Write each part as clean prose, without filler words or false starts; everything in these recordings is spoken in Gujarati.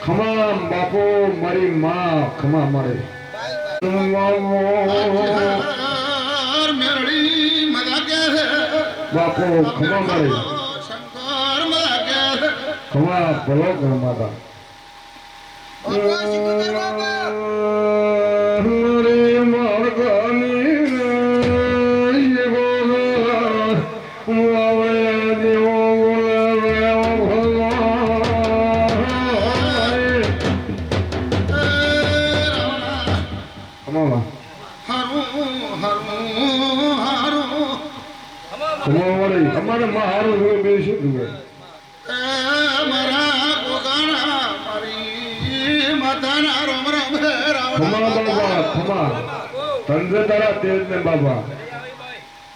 ખમા બાપો મારી માં ખમા મારે બાપો ખમા મારે ખમા ભલો કર માતા અમારે મારું હોય બે શું તંત્ર તારા તેજ ને બાબા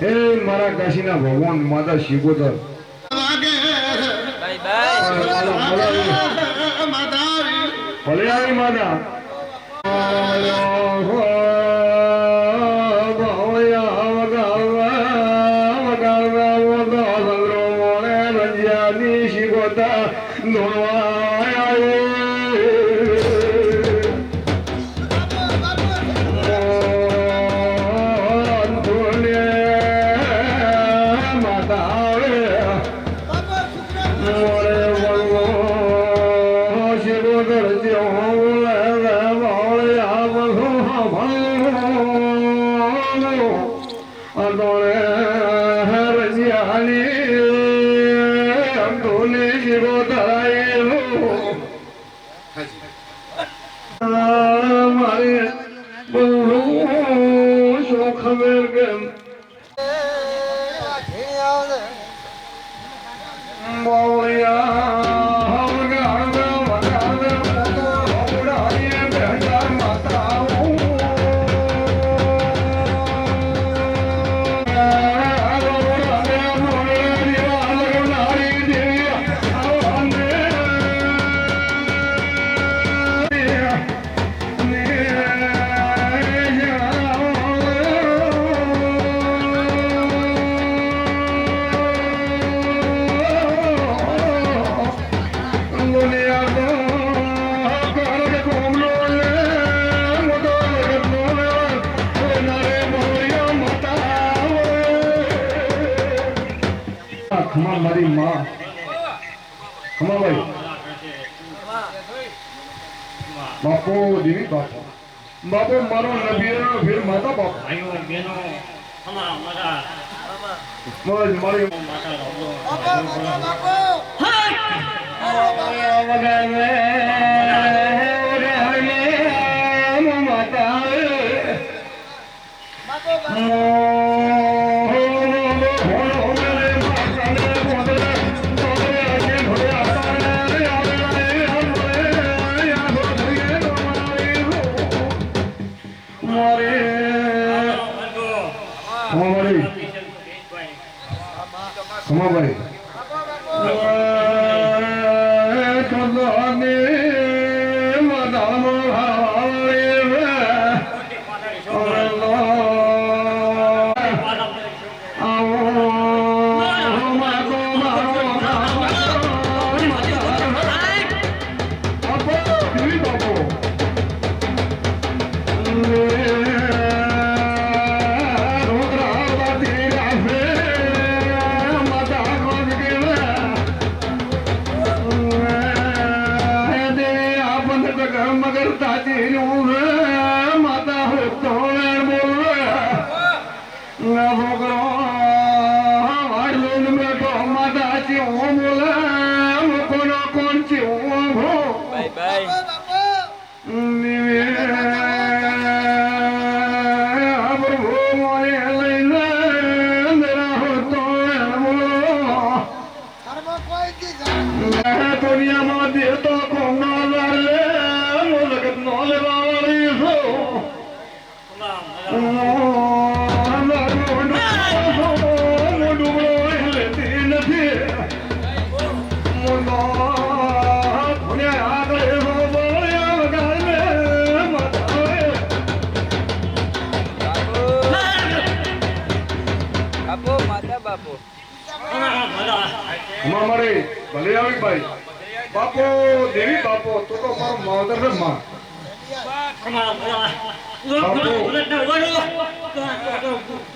એ મારા કાશીના ભગવાન માતા શિકોતર ભલે આવી માતા ખમા મારી માં ખમા ભાઈ બાપો દેવી બાપો બાપો મારો નબીનો ફિર માતા બાપો ભાઈઓ બહેનો ખમા મારા મોજ મારી માતા ખમા ભાઈ મગર તાજી માતા હો તો બોલ છોકરો વાડલું બેઠો માતા છે હું બોલે કોનો કોણ છે હું ભો બાય બાય દુનિયામાં દેતો કોણ બાપો મારે ભલે આવી ભાઈ બાપો દેવી બાપો તો માવતર ને માં ખમા મારા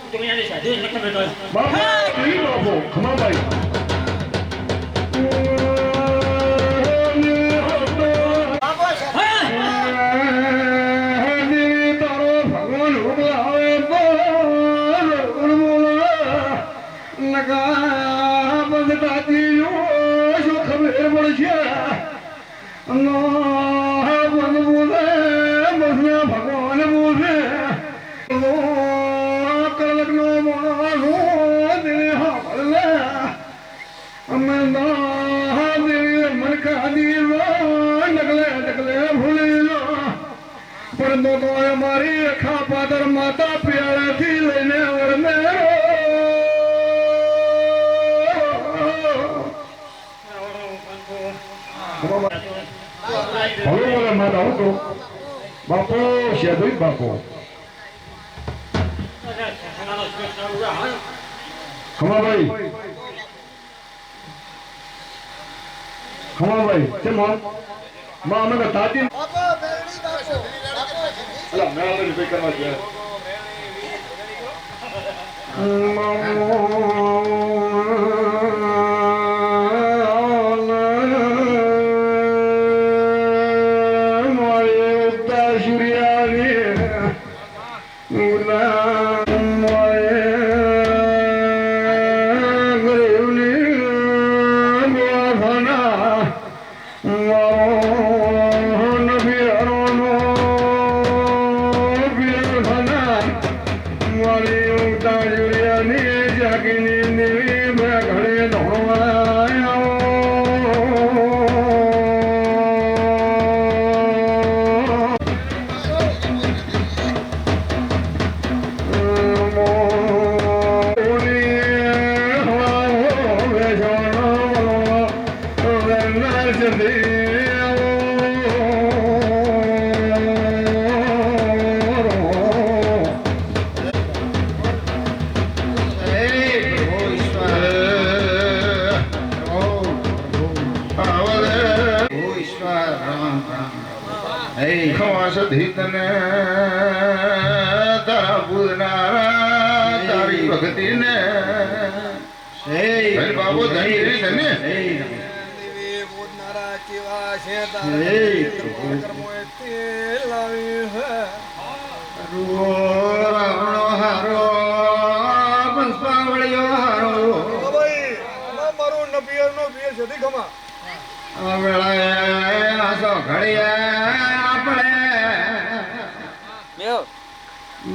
તમે આની સાથે જ ખબર તો બાપા કેવી બાપો ખમાભાઈ ભગવાન બોલે કલક નો મોણો દિલે હાલે અમે ના દિલે મન કા દીલો નગલે નગલે ભૂલીલો પરંતુ તો મારી અખા પાદર માતા પ્યારેથી લઈને વરને હવે બોલે માતા હું તો બાપો શેદુઈ બાપો ખમાભાઈ ખમાભાઈ છે માં અમે તો તાતી અલા મેળાની ભઈ કરવા ગયા તને તારા પૂજનારા તારી ભક્તિ ને બાબુ ધણી તને હારો પંચપાવળિયો હારો મારો નપિયર નો પીર છે ખમા વેળાએ આસો ઘડીએ આપણે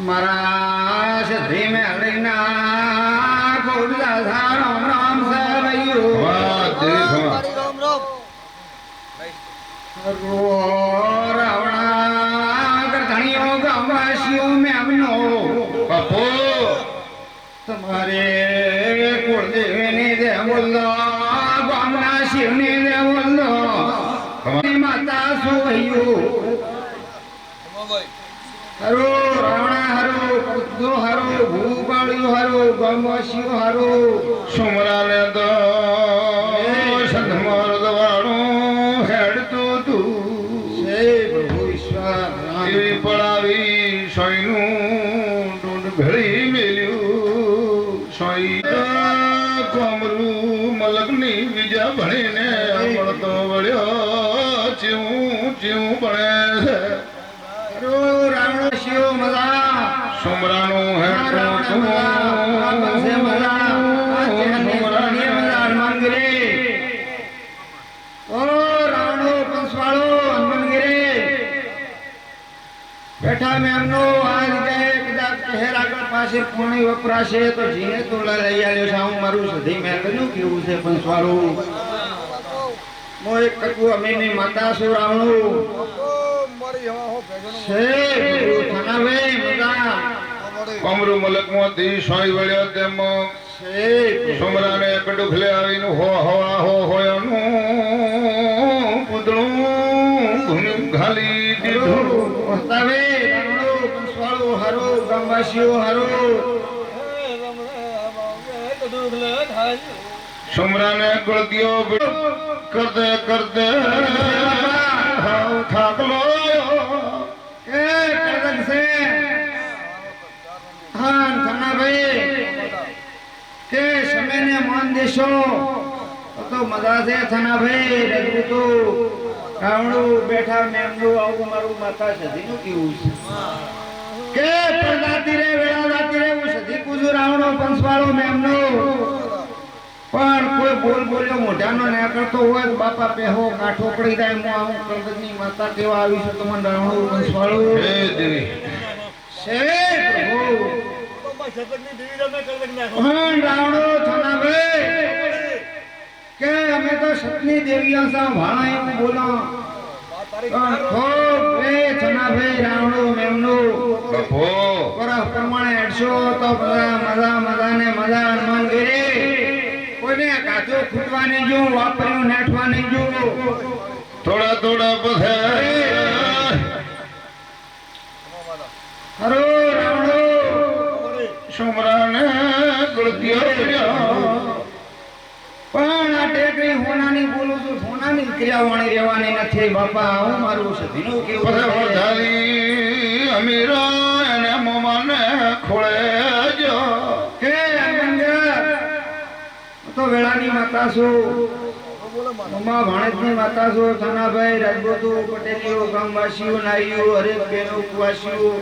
મારા સિદ્ધિ મે હરિના ગોડા ધારો રામ સરયુ વાહ દેવી રામ રામ રાવણા ગરધણીઓ ગામવાસીઓ મે અમનો બાપો તમારે કુળદેવીની દે બોલો ગામના શિવની દે બોલો માતા સોયું હરો રાવણા હરો કુદ્દો હરો ભૂપાળ્યો હરો ગામવાસીઓ હરો સુમરાને તો સંધમર દવાણું હેડતું તું હે પ્રભુ ઈશ્વર એવી પડાવી સોયનું ડૂંડ ભેળી મેલ્યું સોય કોમરું મલકની બીજા ભણીને મળતો વળ્યો ચીવું ચીવું ભણે છે રાવણો શિવ મલા સુમરાનું હેડતું તું બેઠા મેમનો આજ ગયે કદાચ શહેર આગળ પાસે પૂર્ણી વપરાશે તો જીને તોલા લઈ આવ્યો છે હું મારું સધી મેળનું કેવું છે પંચવાળું મો એક કકુ અમીની માતા સુ રાવણું છે થનાવે મગા કમરુ મલક મોથી સોઈ વળ્યો તેમ છે સુમરાને કડુખલે આવીને હો હવા હો હોયનું પુદળું ભૂમિ ઘાલી દીધું વસ્તાવે હરો ગામવાસીઓ હરો સુમરાને ગળદીઓ કરતે કરતે કરશો તો મજા છે થનાભાઈ રજૂતો રાવણું બેઠા મેમનું આવું મારું માતા સધીનું કેવું છે કે પરદાતી રે વેળા દાતી રે હું સધી પૂછું રાવણો પંચવાળો મેમનો પણ કોઈ બોલ બોલ્યો મોઢાનો ના કરતો હોય તો બાપા પેહો કાઠો પડી જાય હું આવું કલબની માતા કેવા આવીશું તમને રાવણું પંચવાળું હે દેવી છે પ્રભુ શતકની દેવી રમે કલક નાખો પણ રાવણો થનાભાઈ કે અમે તો સતની દેવીઓ સા ભાણા એવું બોલો પણ ખૂબ રે થનાભાઈ રાવણો મેમનો બાપો પરહ પ્રમાણે હેડશો તો મજા ને મજા હનુમાન ગીરે કોઈને કાચો ખૂટવાની જો વાપર્યું નેઠવાની જો થોડા થોડા પથે હરો રાવણો સુમરાને ગળતિયા પણ આ ટેકરી હોનાની બોલું છું સોનાની ક્રિયાવાણી રહેવાની નથી બાપા હું મારું સધીનું કેવું પથે છે? વધારી અમીરા એને મોમાને ખોળે જો કે અંગંગા હું તો વેળાની માતા છું મમ્મા ભાણેજની માતા છું થનાભાઈ રાજપૂતો પટેલીઓ ગામવાસીઓ નાઈઓ હરેક બહેનો ઉપવાસીઓ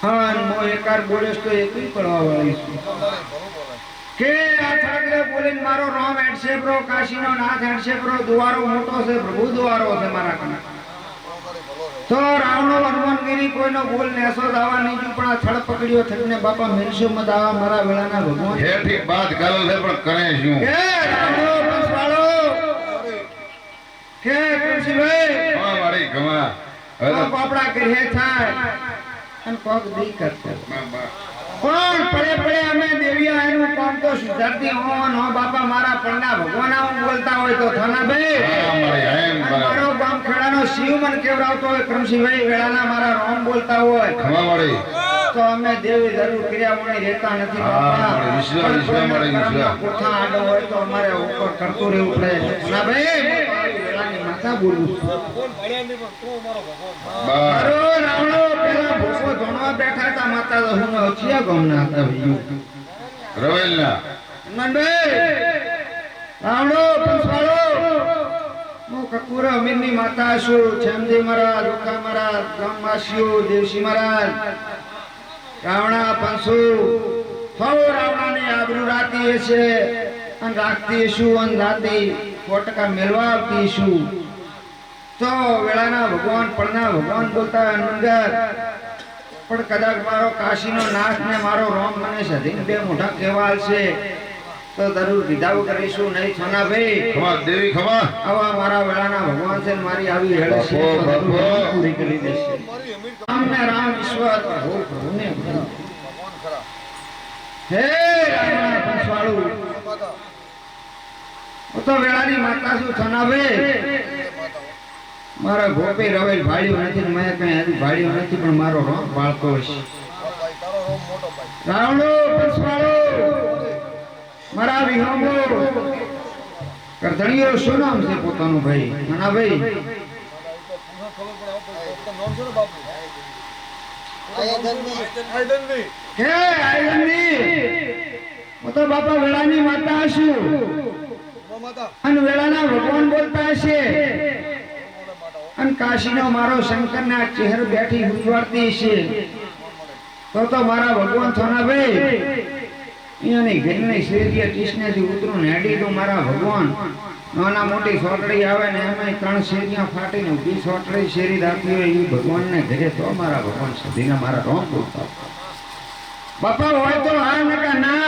હા મો એકાર બોલેશ તો એકલી પડવા વાળી છું કે આ છાગલે બોલીને મારો રામ હેડશે પ્રો કાશીનો નાથ હેડશે પ્રો દ્વારો મોટો છે પ્રભુ દ્વારો છે મારા કને તો રાવણો હનુમાનગીરી કોઈનો બોલ નેસો દાવા નહીં જો પણ આ થડ પકડ્યો થઈને બાપા મેલશો મત આવા મારા વેળાના ભગવાન હેઠી બાદ ગાલો છે પણ કરે શું કે રાવણો પંચવાળો કે કૃષિભાઈ હા મારી ગમા હવે તો બાપડા ઘરે થાય અને પગ દી કરતા પણ પડે પડે અમે દેવિયા એનું કામ તો સુધારતી હોન હો બાપા મારા પણના ભગવાન આવું બોલતા હોય તો થાના ભાઈ હા મારી એમ અને મારો ગામ ખેડાનો શિવ મન કેવરાવતો હોય ક્રમશીભાઈ વેળાના મારા રોમ બોલતા હોય ખમા મારી તો અમે દેવી જરૂર ક્રિયામણી રહેતા નથી હા, બાપા મારી વિશ્વા, વિશ્વા, મારી વિશ્વા. કોઠા આડો હોય તો અમારે ઉપર કરતું રહેવું પડે ના ભાઈ વેળાની માથા બોલું છું. બા મારો રાવણો પેલા ભૂસો ધોણવા બેઠા હતા માતા તો હું અચિયા ગામના હતા ભાઈઓ રવેલના હનુમાનભાઈ રાવણો પંચવાળો હું કકુર અમીરની માતા છું છેમજી મહારાજ ઓખા મહારાજ ગામવાસીઓ દેવસી મહારાજ રાવણા પંસુ હો રાવણાની આબરૂ રાતી છે અને રાખતી છું અને રાતી 100% મેળવા આવતી છું તો વેળાના ભગવાન પડના ભગવાન બોલતા હનુમાનગર પણ કદાચ મારો કાશીનો નાશ ને મારો રોમ મને સધીને બે મોઢા કહેવાલ છે તો જરૂર વિધાવ કરીશું નહીં છોના ભાઈ ખમા દેવી ખમા આવા મારા વેળાના ભગવાન છે ને મારી આવી હેડ છે તો બાપો, જરૂર બાપો. પૂરી કરી દેશે રામ ને રામ ઈશ્વર પ્રભુ પ્રભુને પ્રભુ. હે રામના પંચવાળું હું તો વેળાની માતા છું છોના ભાઈ મારા ગોપી રવેલ ભાડ્યું નથી ને મેં કઈ હજી ભાડ્યું નથી પણ મારો રોમ બાળતો હશે રાવણો પંચવાળો મારા વિહોમો કરધણીઓ શું નામ છે પોતાનું ભાઈ નાના ભાઈ હે આયંદી હું તો બાપા વેળાની માતા છું અને વેળાના ભગવાન બોલતા હશે અને કાશીનો મારો શંકરના ચહેર બેઠી ઉજવાડતી છે તો મારા ભગવાન થોના ભાઈ અહીંયાની ઘરની શેરીએ ટીસનેથી ઉતરું ને હેડી તો મારા ભગવાન નાના મોટી સોટડી આવે ને એમાં 3 શેરીਆਂ ફાટીને ઊભી સોટડી શેરી રાખી હોય એ ભગવાનને ઘરે તો મારા ભગવાન સુધીના મારા રોમ બોલતા બાપા હોય તો હા નકા ના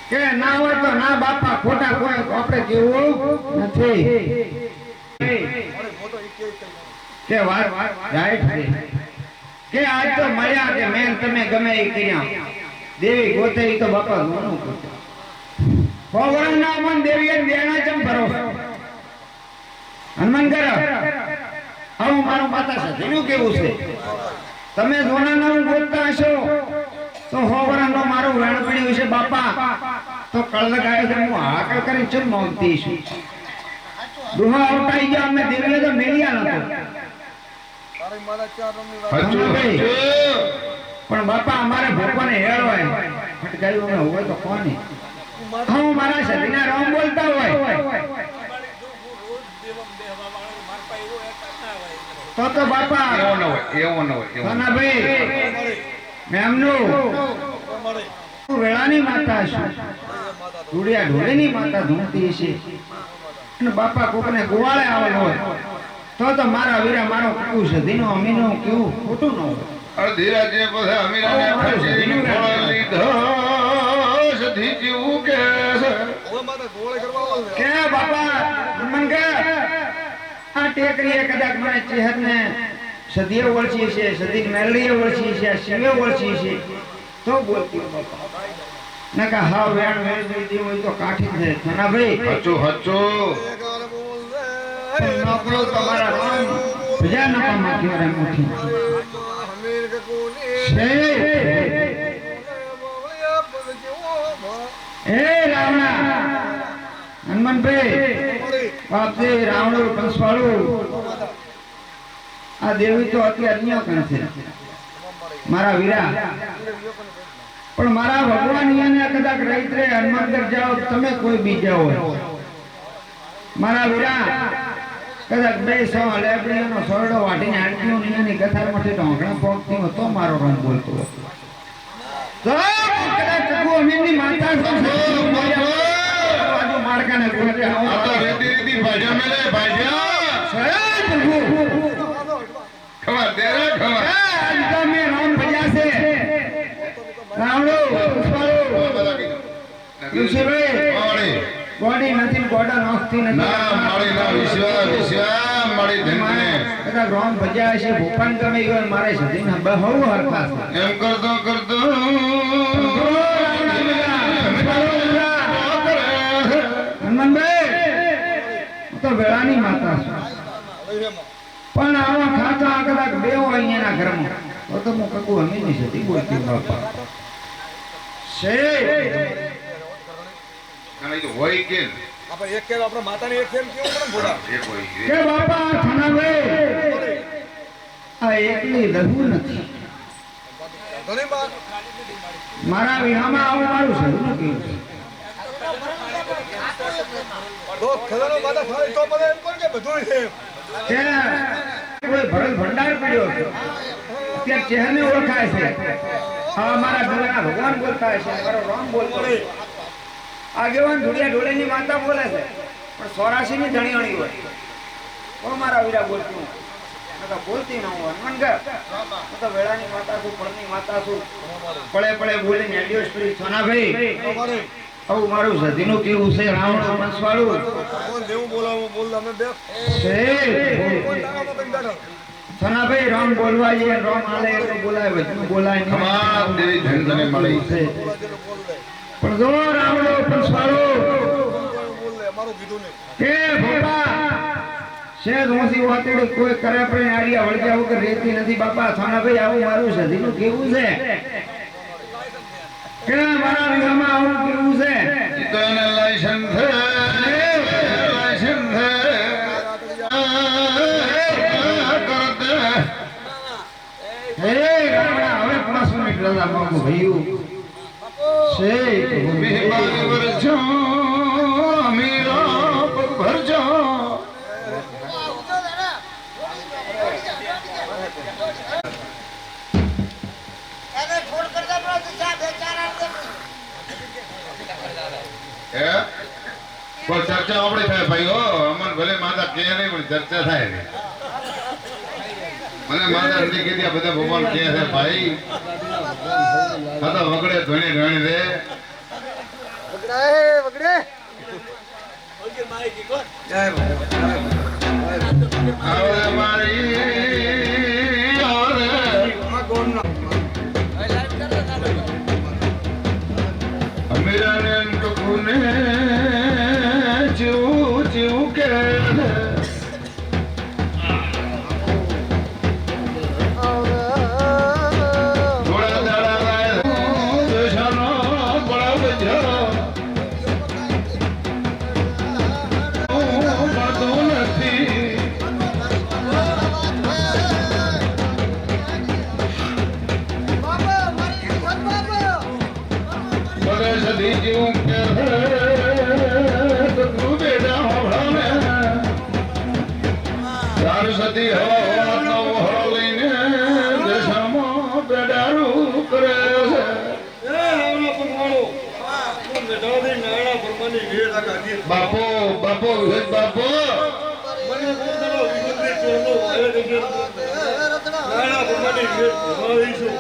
કે ના હોય તો ના બાપા ખોટા કોઈ આપણે કેવું નથી કે વાત રાઈટ છે કે આજ તો મળ્યા કે મેન તમે ગમે એ કર્યા દેવી ગોતે ઈ તો બાપા ઘણું કરતા ભગવાનના મન દેવીએ દેણા ચમ ભરો હનુમાન કરો આવું મારું માતા સધીનું કેવું છે તમે સોનાના હું બોલતા હશો તો હોવરાનો મારું વેણ પડ્યું છે બાપા તો કળદ ગાય છે હું હાકલ કરી ચમ માંગતી છું દુહા ઉઠાઈ ગયા અમે દેવીએ તો મેલિયા નતો હચુ હચુ પણ બાપા અમારે ભગવાને હેળ હોય ફટકાયું અમે હોય તો કોની હું મારા સદીના રામ બોલતા હોય તો બાપા એવું ન હોય સોના ભાઈ મેમનું હું વેળાની માતા છું ધૂળિયા ઢોળીની માતા ધૂણતી છે અને બાપા કોકને ગોવાળે આવેલ હોય તો મારા વીરા મારો કુકુ સધીનો અમીનો કેવું ખોટું ન હોય અડધીરાજે બધા અમીરાને ફરજીને ખોળા લીધો સધી જીવું કે હવે માતા ગોળે કરવા આવે કે બાપા મન કે આ ટેકરીએ કદાચ મને ચેહરને સદીએ ઓળખી છે સદી મેલડીએ ઓળખી છે શિવે ઓળખી છે તો બોલતી બાપા નકા હાવ વેણ વેણ દીધી હોય તો કાઠી છે ના ભાઈ હચો હચો નોકરો તમારા રામ બીજા નકામાં કેવરે મુઠી હમીર કે કોની છે એ રાવણા હનુમાનભાઈ બાપજી રાવણું કંસવાળું આ દેવી તો અત્યારે અન્ય કણ છે મારા વીરા પણ મારા ભગવાન અહીંયા કદાચ રહીત્રે હનુમાનગઢ જાઓ તમે કોઈ બીજા હોય મારા વીરા કદાચ 200 લેબડીઓનો સોરડો વાટીને આંટીઓ ની કથારમાંથી ઢોંગણા પોકતી હોય તો મારો રંગ બોલતો હતો તો કદાચ ચકુ અમીનની માતા બાજુ માળકાને બોલે આ તો રેડી રેડી ભાજા મેલે ભાજા ખબર દે રે ખબર આજ તો મેં રામ ભજ્યા છે રાવણો પુષ્પાળો તુલસીભાઈ માળી ગોડી નથી ને ગોડા નોખતી નથી ના માળી ના વિશ્વા માળી ધનને કદાચ રામ ભજ્યા છે ભૂપાન તમે ઈવન મારે સધીના બહુ હરખા છે એમ કરતો કરતો હનુમાનભાઈ તો વેળાની માતા છે પણ આવા ખાતા કદાચ બે હોય અહીંયાના ઘરમાં તો હું કકુ હમીની સતી બોલતી બાપા છે અને તો હોય કે આપણે એક કેમ આપણે માતાને એક કેમ કેવું પડે બોલા એ કોઈ કે બાપા થાનાભાઈ આ એકલી લહુ નથી ઘણી બાર મારા વિહામાં આવું મારું સદનું કેવું છે તો ખજાનો માતા ખાલી તો મને એમ કોણ કે બધું છે કે કોઈ ભરત ભંડાર પડ્યો છે ત્યાં ચહેરને ઓળખાય છે હા મારા ભગવાન ભગવાન બોલતા છે મારો રામ બોલતો છે આગેવાન ધુડિયા ઢોલેની માતા બોલે છે પણ 84 ની ધણીઓણી હોય ઓ મારા વીરા બોલતું નકા બોલતી ના હું હનુમાન ગર હું તો વેળાની માતા છું પડની માતા છું પડે પડે બોલીને એડિયો સ્પિરિટ સોનાભાઈ આવું મારું સધીનું કેવું છે રાવણ કંસવાળું કોણ જેવું બોલાવું બોલ અમે બે છે કોણ દાડામાં કઈ બેઠો સોનાભાઈ રામ બોલવા જઈએ રામ આલે એટલે બોલાય વચનું બોલાય નહીં. તમામ દેવી ધનને મળી છે બોલાજેલો બોલ લે પણ જો રાવણો કંસવાળો બોલ લે મારું કીધું નહીં કે બાપા શેર ઓછી વાતડી કોઈ કરે પણ આડિયા વળગ્યા વગર રહેતી નથી બાપા સોનાભાઈ આવું મારું સધીનું કેવું છે કે મારા વિવાહમાં આવું કેવું છે ઈ તો એને લાયસન્સ છે લાયસન્સ છે કરતે હે રાવણા હવે 5 મિનિટ રજા માંગુ ભઈયું છે વિવાહ વરજો મીરા પગ ભરજો હે કોઈ ચર્ચા આપણે થાય ભાઈ હો અમન ભલે માતા કે નહીં પણ ચર્ચા થાય છે મને માતા નથી કીધી આ બધા ભગવાન કે છે ભાઈ આ તો વગડે ધોણી ધોણી રે વગડે આવે મારી આવે અમીરાને ટકુને જીવ જીવ કે થોડા દાડા ગાય દેશાનો બળાવ જો બધું નથી ભગવાનની વેદ આગાદી બાપો બાપો વિહત બાપો મને બોલનો વિગતે ચોરનો વાયો દેજો નાના ભગવાનની વેદ ભણાવીશું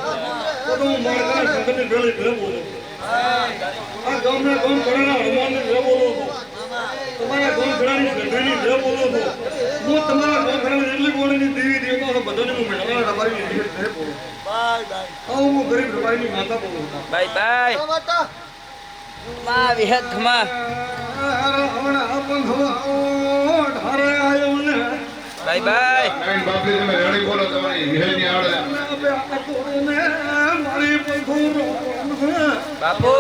તો હું મારા સંગતને ભેળી ભે બોલું આ ગામના ગામ ઘણાના હનુમાનને ભે બોલું તમારા ગામ ઘણાની ગઢની ભે બોલું હું તમારા ગામ ઘણાની એટલી ગોળની દેવી દેવતા બધાને હું મેળવવા રબારીની વેદ ભે બોલું હું ગરીબ રબારીની માતા બોલું બાય બાય માં વિહત ખમા બાય બાય નવીન બાપલી તમે રેડી બોલો તમારી વિહતની આડે બાપુ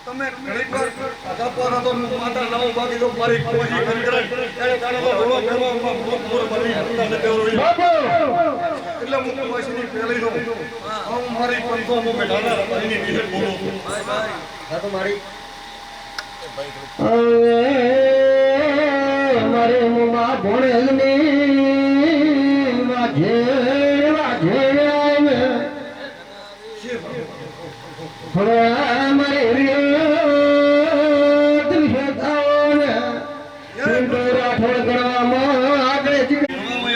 તમે ઘણી વાર આધા પોરા તો માતા લાવો બાકી તો મારી કોઈ કરી એને તાળો બોલો બોલો બોલો મારી અંદાને દેવરી એટલે હું પાછીની પેલી નો હું મારી પંખો મો બેઠાના રબારીની વિહત બોલો હા તો મારી મારે મુમાં ભણેલની વાજે વાજે આવે હવે મારે રિયત વિષતાઓને સિંધુ રાઠોડ કરવામાં આગળ જ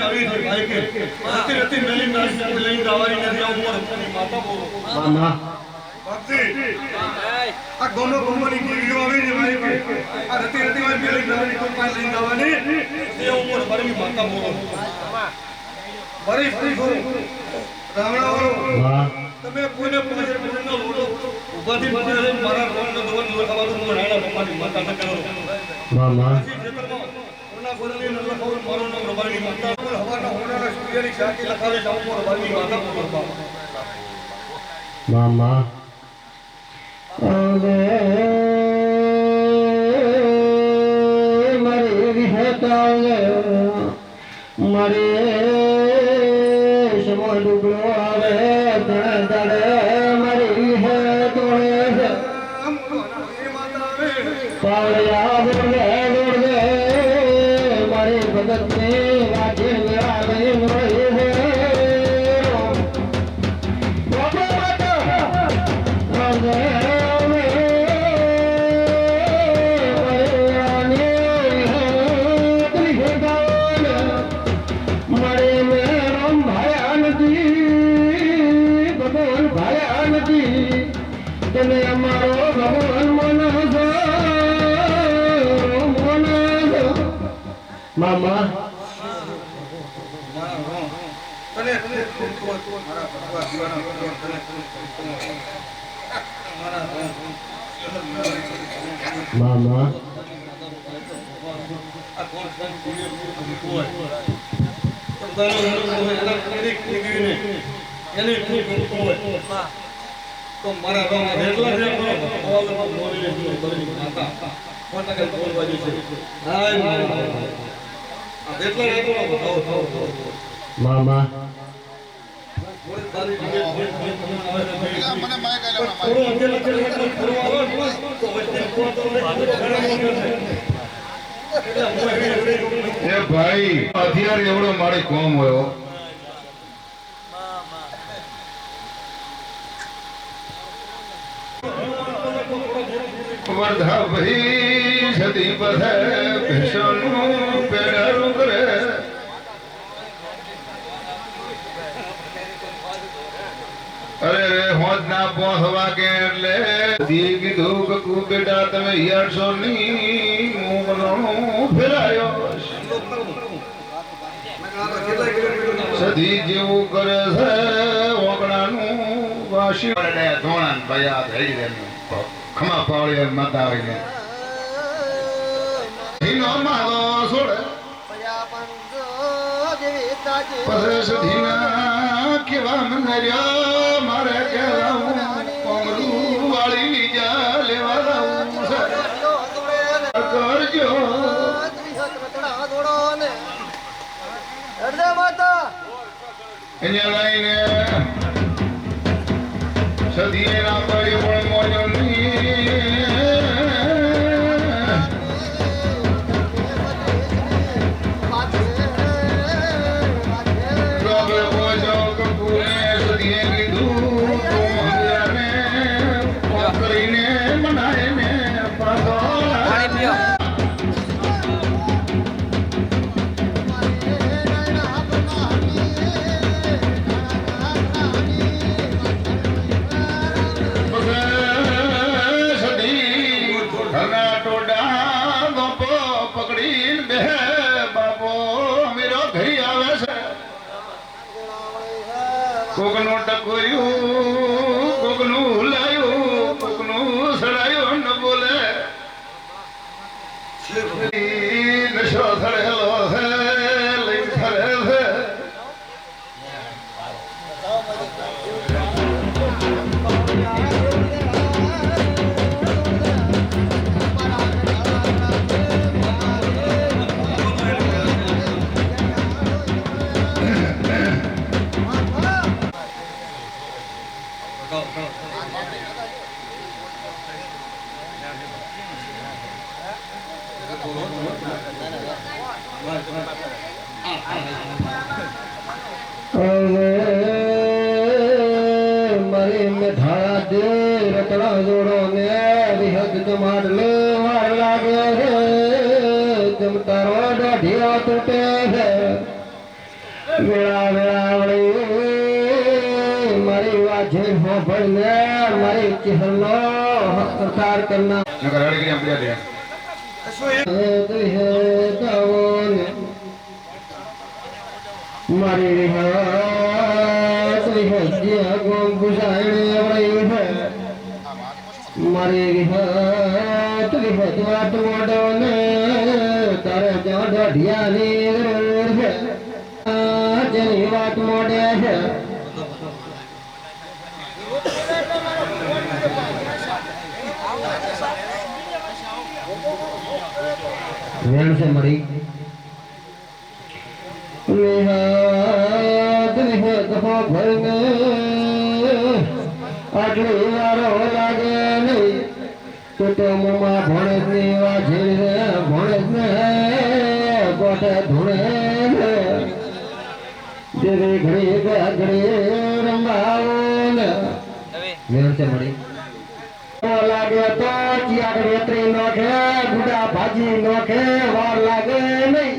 આવી છે ભાઈ કે આતી રતી મેલી નાસ લઈને ગાવાની નથી આવું મારી માતા બોલો મામા ભક્તિ આ ગોનો ગોમની ગીરીઓ આવી છે ભાઈ આ રતી રતી માં પેલી ગાવાની કોઈ પાસે લઈને ગાવાની તે ઉમર મારી માતા બોલો મારી ફરી રાવણા વાળો તમે કોઈને પાસે કોઈનો લોડો ઉભાથી મને મારા રોણનો દવન લો ખાવાનું હું રાણા ભગવાનની માતા ન કરો મામા ઓના ગોરની નલ્લા ખબર મારો નામ રબારીની માતા બોલ હવાના હોનાના સૂર્યની શાંતિ લખાવે જાઉં મોર રબારીની માતા બોલો મામા હવે મારે વિહતાવે મારે સમો ડૂબલો આવે દાડે મારી વિહત ઓળે પાવડિયા દોડે દોડે મારી ભગતને વાજે આવે મોય હે તમે અમારો ભગવાન મનો છો મામા તને મારા ભગવાન દીવાના તને મામા આ કોણ સંત કોઈ એના કડી કીગીને એને કોઈ કોઈ તો મારા ગામમાં રેટલા છે હવાલમાં મોરી લેતી બરી માતા કોણ તકે બોલ બાજુ છે હાય મારા આ રેટલા રેટલા થાવ મામા મને માય કઈ એ ભાઈ હથિયાર એવડો મારે કોમ હોય વર્ધા ભઈ સદી પધે ભીષણનું પેડારું કરે અરે રે હોજ ના પોસ વાગે એટલે દી કીધું કે કુ બેટા તમે 1100 ની મોગનો ફેરાયો સદી જેવું કરે છે ઓગણાનું વાસી ધોણા ભયા થઈ દે ખમા પાવળી માતા આવીને ધીનો મારો છોડે પછી સધીના કેવા મંદર્યા મારે કેવું કોમરું વાળી જા લેવા લાવું કરજો અહીંયા લઈને સદીએ ના પડી પણ મોજો કોકનું ટકોર્યું કોકનું હુલાયું કોકનું સડાયું ન બોલે નશો થડેલો છે લઈ ફરે છે મારી મીઠા દે રતડા જોડો ને વિહદ તમાર લે વાર લાગે છે તમ તારો દાઢિયો તૂટે છે વેળા વેળા વળી મારી વાજે હોભળ ને મારી ચહેરનો હકસાર કરના નકર હળી ગયા પડ્યા દે મારી રિહાત હજ્યા ગોમ ગુસાઈને વળી છે મારી રિહાત રિહત વાટ મોડો ને તારે જ્યાં દાઢિયાની જરૂર છે જેની વાત મોડે છે વેણ છે મળી વિહત વિહત હો ભરને આટલી વારો લાગે નહીં તો મોમાં ભણેજ ની વાજે ભણેજ ને ગોઠે ધૂણે જેવી ઘડી ઘડી રંગાવો ને વેણ છે મળી લાગે તો ચિયાડ વેતરી નોખે ગુડા ભાજી નોખે વાર લાગે નહીં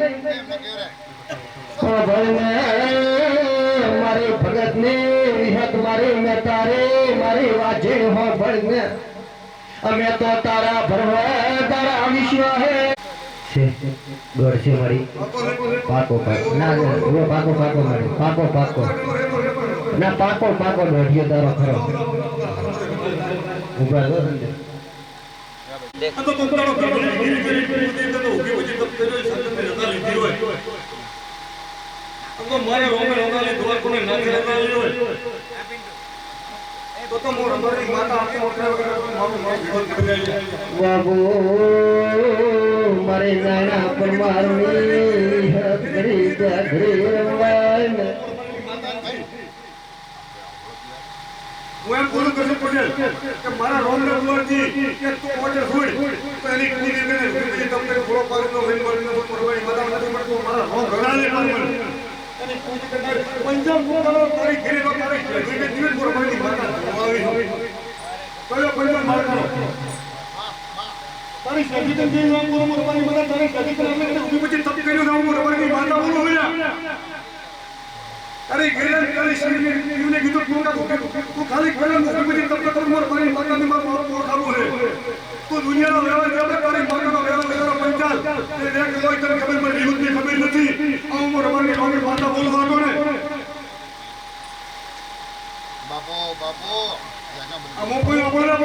મારી ભગત ની વિહત મારી મેં તારી મારી વાજે હો ભળને અમે તો તારા ભરવા તારા વિશ્વ હે ગોળ છે મારી પાકો પાકો ના પાકો પાકો મારી પાકો પાકો ના પાકો પાકો દોઢિયો તારો ખરો ઉભા રહો ને તો તમારો તો ઉભી પછી તપ કર્યો સંતને નતા લીધી હોય તો મારે રોંગાલે દોર કોને નાખી રંગાલી હોય તો મોર મારી માતા આપી મોટરા વગર મારું વિરોધ કરી જાય બાબુ મારે નાના પર મારવી હત કરી ઘરે રંગાને હું એમ બોલું કશું પટેલ કે મારા રોમના દોરથી કે તું ઓર્ડર હોય તો એની કુદી ને પછી તમને થોડો પાડનો વેન વળનો પરવાણી માતા નથી મળતો મારા રોમ રડાલે ના મળે અને કુદી કરનાર પંજાબ બોલાવો તારી ઘરે નો તારી ઘરે જીવન પરવાણી માતા આવી કયો પંજાબ મારવાનો તારી સજી તંજી નામ બોલો મોરબાની બધા તારી સજી કરાવે એટલે ઉભી પછી તપ કર્યો નામ મોરબાની માતા બોલો ભૈયા અરે ગેરન કરી શરીરને પીને કીધું તું ખાલી ખોલે ઉભી પછી તપ કર મોરબાની માતાની મારો ખાવો હે તું દુનિયાનો વ્યવહાર કરે તારી માતાનો વ્યવહાર પંચાલ એ દેખ કોઈ તને ખબર પડી વિરુદ્ધની ખબર નથી આ મોરબાની માતા બોલવાનો ને બાપો બાપો અમો કોઈ બોલા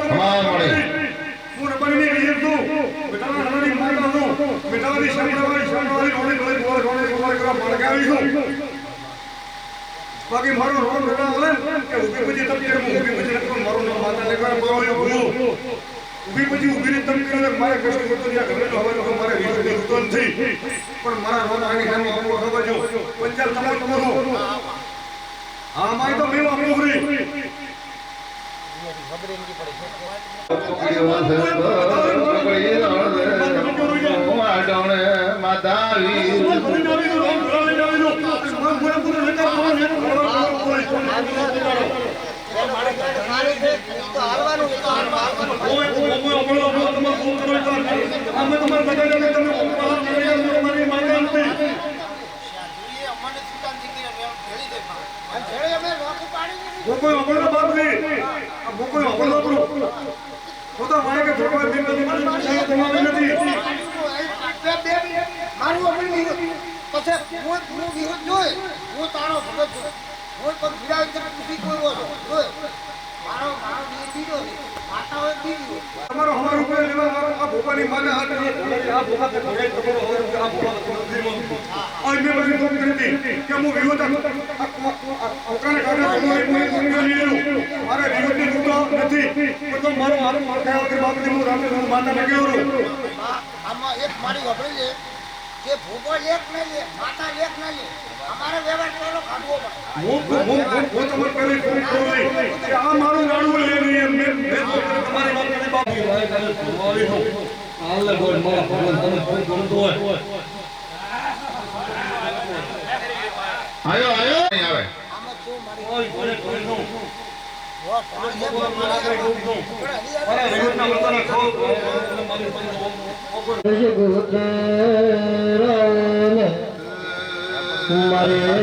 હું રબરની રીત દઉં બેટા હરાની માતા દઉં બેટાની શરણાવાળી રોડે કરવા માર્ગાવી દઉં બાકી મારો રોડ રોડા બોલે કે ઉભી પછી તબ કે ઉભી પછી લખો મારો નામ માતા લેકર બોલ્યો ભૂલો ઉભી પછી ઉભીને તબ કે મારે કશું કરતો ત્યાં ઘરેનો હવે તો મારે વિરોધી ઉતન થઈ પણ મારા રોડ આની સામે આપો ખબર જો પંચાલ તમારો હા માય તો મેવા મોહરી તમારો હમાર ઉપર લેવા આ ભોપાની માને હાથ આ ભોપા કે ઘોડે તમારો હમાર ઉપર આ ભોપા આ મે બધી તો કરી કે હું વિરોધ ઓકાને કાઢા મારે વિરોધની દૂતો નથી પણ તો મારો માથા વગર બાપને હું રામે માતા લગાવ્યો આમાં એક મારી વાપરી લે કે ભૂગો એક ન લે માતા એક ન લે અમારે વ્યવહાર પેલો કાઢવો હું તમારે પહેલી ફોન કરું કે આ મારું નાડું લે નહીં મે તમારી વાતને બાપી ભાઈ કાલે ફોનવાળી નો હાલે બોલ મારા ભગવાન તમે ફોન કરતો હોય આયો નહીં આવે આમાં શું મારી ઓય ભલે ભલે નો વો પાણી એક મારા મારા વિરોધના વર્તન ખાઓ મારી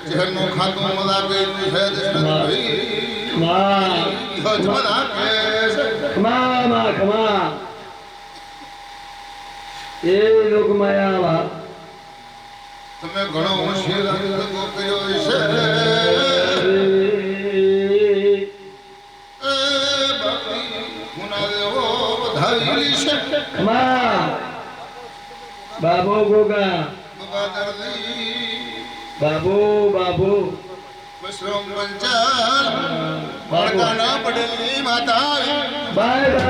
ચહેર નો ખાતો મલા કે છે દશરથ ભાઈ મલા કે ખમા એ લોક માયા તમે ઘણો હોશિયાર લગો કર્યો છે એ બાપી મુના દેવો વધારી છે ખમા બાબો ગોગા બાબા દર્દી બાબુ વિશ્રમ પંચાલ બાળકાના પડેલી માતા બાય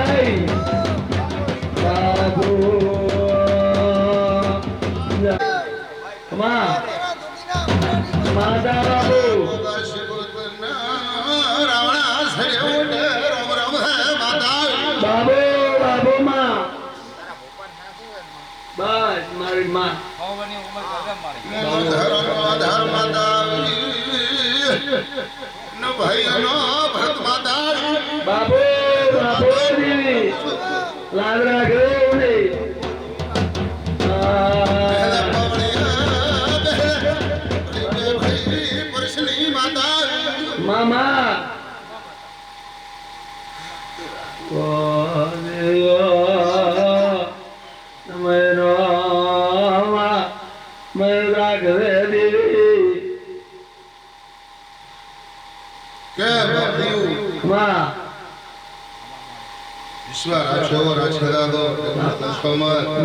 બાબુ ખમા માતા બાબુ રાવણા સર્યો રામ રામ માતા બાબુ માં બસ મારી માં આધાર માતા ન ભાઈ નો ભક્ત માતા બાબુજી લાજ રાખે ઓલી મામા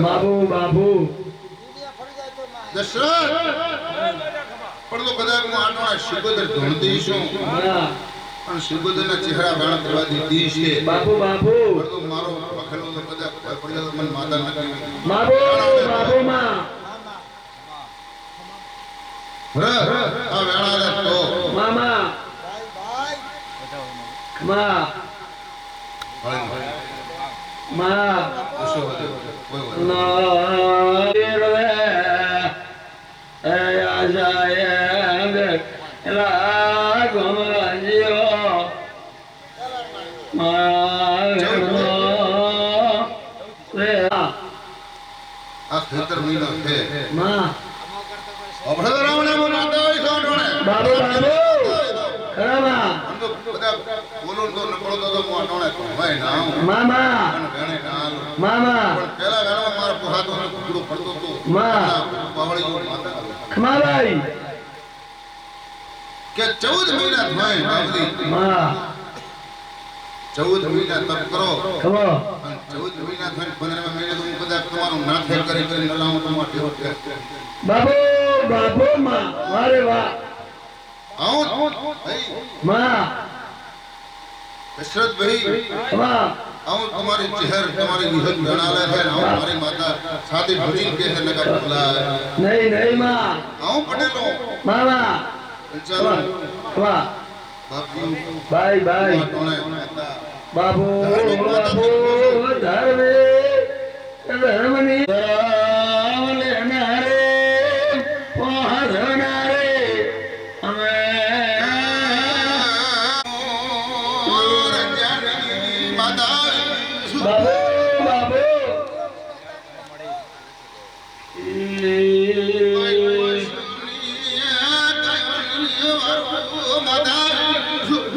બાબુ બાબુ દુનિયા ફરી જાય તો ના દશરથ પણ તો કદાચ હું આનો શિકોદર ધોણતી છું હા પણ શિકોદરના ચહેરા ગાણા કરવા દીધી છે બાબુ બાબુ પણ તો મારો પખેલો તો કદાચ ભય પડી જાય તો મને માતા નથી બાબુ બાબુ માં આ વેળા તો મામા ભાઈ ભાઈ માં માં ઓછો વધે કોઈ વધે ના રે એ આજાય એલા ગમજીઓ મારો રે આ ખેતર મહિના છે માં અભળે રાવણે બોલાતા હોય સોંઢોણે બાબુ બાબુ ખરામાં તો બધા બોલું તો નકળો તો હું આટોણે ભાઈ ના આવું મામા અને વેણે ના આલું મામા પણ પેલા વેળામાં મારો પોહાતો ટુકડો પડતો તો પાવળી જેવું માતા ખમાભાઈ કે 14 મહિના થાય બાબજી માં 14 મહિના તપ કરો ખમો અને 14 મહિના થાય 15મા મહિને તો હું કદાચ તમારું નાથે કરી નલાવું તમારો ટેવો છે બાબુ બાબુ માં વારે વાહ આવું ભાઈ માં દશરથ ભાઈ ખમા આવું તમારી ચહેર તમારી વિહત ગણાલે છે આવું મારી માતા સાથે ભજીન કે છે નકા બોલા નહીં નહીં માં આવું પટેલો મામા ચાલો ખમા બાપજી બાય બાય ટોણે માતા બાબુ બાબુ ધર્મે ધર્મની રાવલે નારે પહોંચનારે અમે બાબુ બાબુ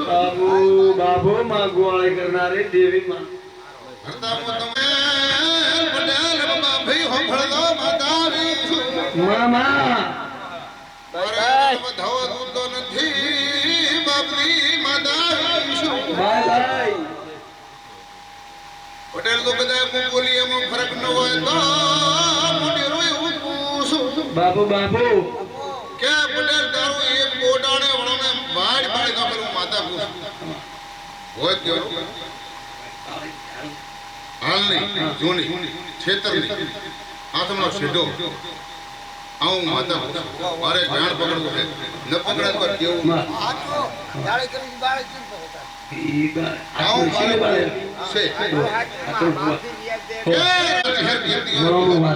બાબુ બાબુ માં ગોળી કરનારી દેવી માં મામા બાય બાય પટેલ તો કદાચ હું બોલી એમાં ફરક ન હોય તો મોટેરો એવું પૂછું બાબુ બાબુ કે પટેલ તારું એક બોટાણે વળાને બાડ બાડ કાપેલું માતા પૂછું હોય કેવું હાલ નહીં જૂની છેતર નહીં હાથમનો સીધો આવું માતા પૂછું મારે જાણ પકડવું છે ન પકડાય તો કેવું માં આ તો જાળી કરી બાળી ચૂપ હતા ઈ બા આવું આ મારે છે છે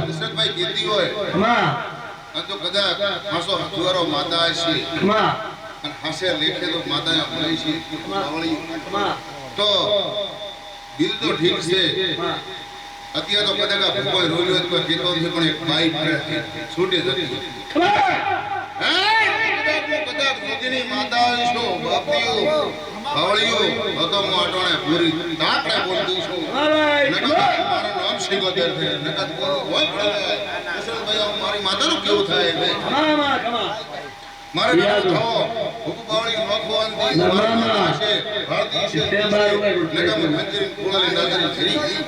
દશરથભાઈ કીધી હોય માં અને તો કદાચ હાસો હથવારો માતા છે માં અને હાસે લેખે તો માતા મળે છે માવળી માં તો દિલ તો ઠીક છે માં અત્યારે તો કદાચ ભૂપોય રોલ્યો તો કેતો નથી પણ એક બાઈ પડે છૂટી જતી કદાચ સુધીની માતા છું બાપીઓ ભાવળીઓ હતો હું આટોણે પૂરી તાપડે બોલતું છું નકર મારું નામ શિકોદર છે નકર બોલું હોય પડે દશરથભાઈ આવું મારી માતાનું કેવું થાય છે મારે નકર થવો ભૂપ બાવળી નોખવાનથી મારી માતા છે ભારતી છે નકર મંજરી કુળાલી નાદરી ફરી ગઈ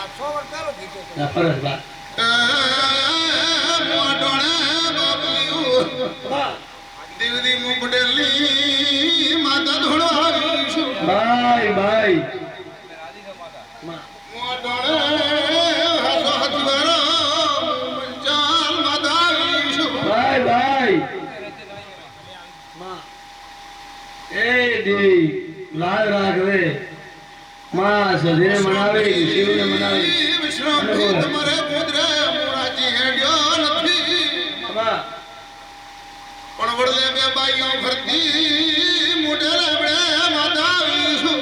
100 વર્ષ ચાલો કીધું ના ફરજ બા મોટોણે બાપલીઓ દીવદી મુ પટેલની માતા ધોળો આવીશું બાય બાય મોટોણે હાસો હથવારો પંચાલ માતા આવીશું બાય બાય માં એ દી લાલ રાખવે માં સજીને મનાવે શિવને મનાવે વિશ્રામથી તમારે પુત્રે મોરાજી હેડ્યો નથી માં પણ વડલે બે બાઈઓ ફરતી મોઢે લેબડે માતા આવીશું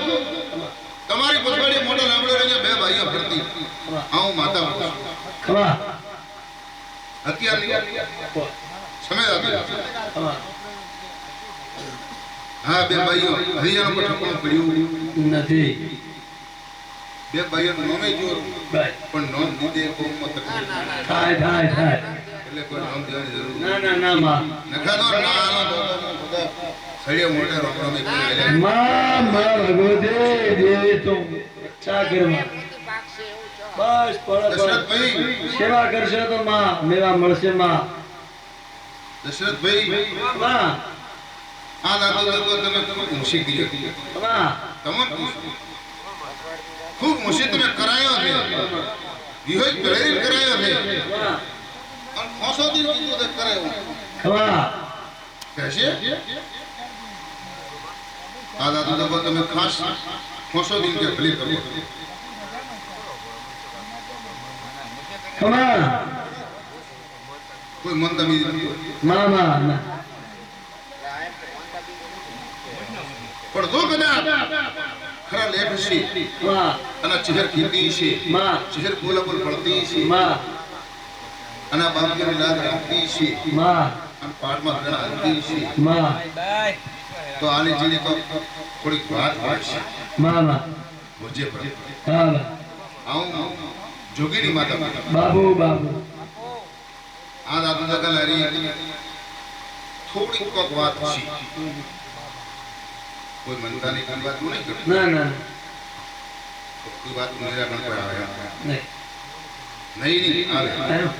તમારી પછવાડી મોઢે લેબડે રહીને બે ભાઈઓ હતી આવું માતા પૂછું ખમા અત્યારની સમય હતી ખમા હા બે ભાઈઓ હરિયાણા પર ઠપણું પડ્યું નથી બે ભાઈઓનું નામે જોયું ભાઈ પણ નામ દીધે કોમમાં તકલીફ થાય એટલે કોઈ નામ દેવાની જરૂર ના ના ના માં નખાતો નાનો દોડો બધા સળિયા મોટા રોકડો મેં કરી માં ભગવતે દેવી તો રક્ષા કરમાં બસ પડો દશરથભાઈ સેવા કરશો તો માં મેવા મળશે માં દશરથભાઈ માં આ દાદો દાદો તમે ખૂબ મુશી કરી માં તમે ખૂબ મુશી તમે કરાયો છે વિહોય ગળેરી કરાયો છે માં અને 500 દિન કીધું તે કરાયો ખમા કહેશે આ દાદો દાદો તમે ખાસ 500 દિન કે ભલે કરો ખમા કોઈ મન તમે માં માં ના પણ જો કદાચ ખરા લેખ છે માં અને ચહેર કીધી છે માં ચહેર બોલા પર પડતી છે માં અને બાપની લાદ રાખતી છે માં અને પાઠમાં ઘણા હાલતી છે માં તો આની જીની તો થોડીક વાત પડશે માં ભોજે પર હા બા. આવું જોગીની માતા બાબુ બાબુ આ દાદુ દાદા લારી થોડીક કોક વાત છે કોઈ મનતાની કોઈ વાત નહીં કરતું ના ના કોઈ વાત નિરાકરણ પર આવે નહીં નહીં આવે આયો.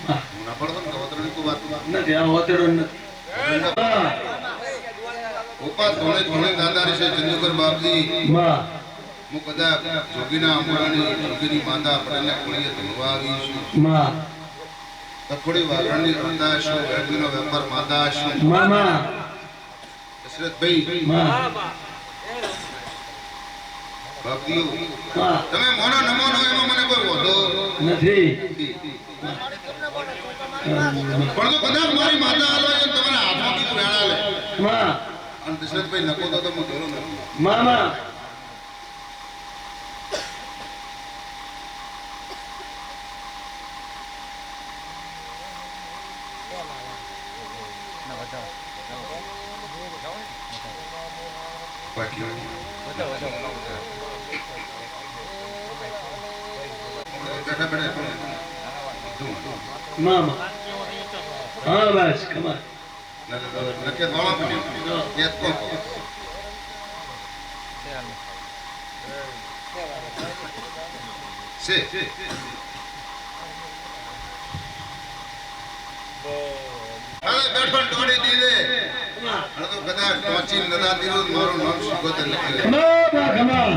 હા, હું ના પડતો ને કવતરની કોઈ વાત નથી આ હોતેડો નથી હા, ઉપા થોડે થોડે દાદા રે છે ચંદુકર બાપજી માં હું કદાચ જોગીના આંબોડાની જોગીની માતા આપણને કોળીએ ધનવા આવી છું માં તખોડી વાગણની રમતા છું વેદનો વેપાર માતા છું મામા દશરથભાઈ માં બાપજીઓ માં તમે મોનો ન મોનો એમાં મને કોઈ વધો નથી પણ તો કદાચ મારી માતા આલો છે તમારા હાથમાં બીજું વેણા લે માં અને દશરથભાઈ નકો તો હું ધોરો નથી મામા બાકી બેઠા બેઠા મામા હા બસ કમાલ નકે વાળા પડ્યો એક કો છે હાલે બેઠો દોડી દીધે અને તો કદાચ પહોંચી નદા દીધું મારું નામ શીખોતર લખી લે કમાલ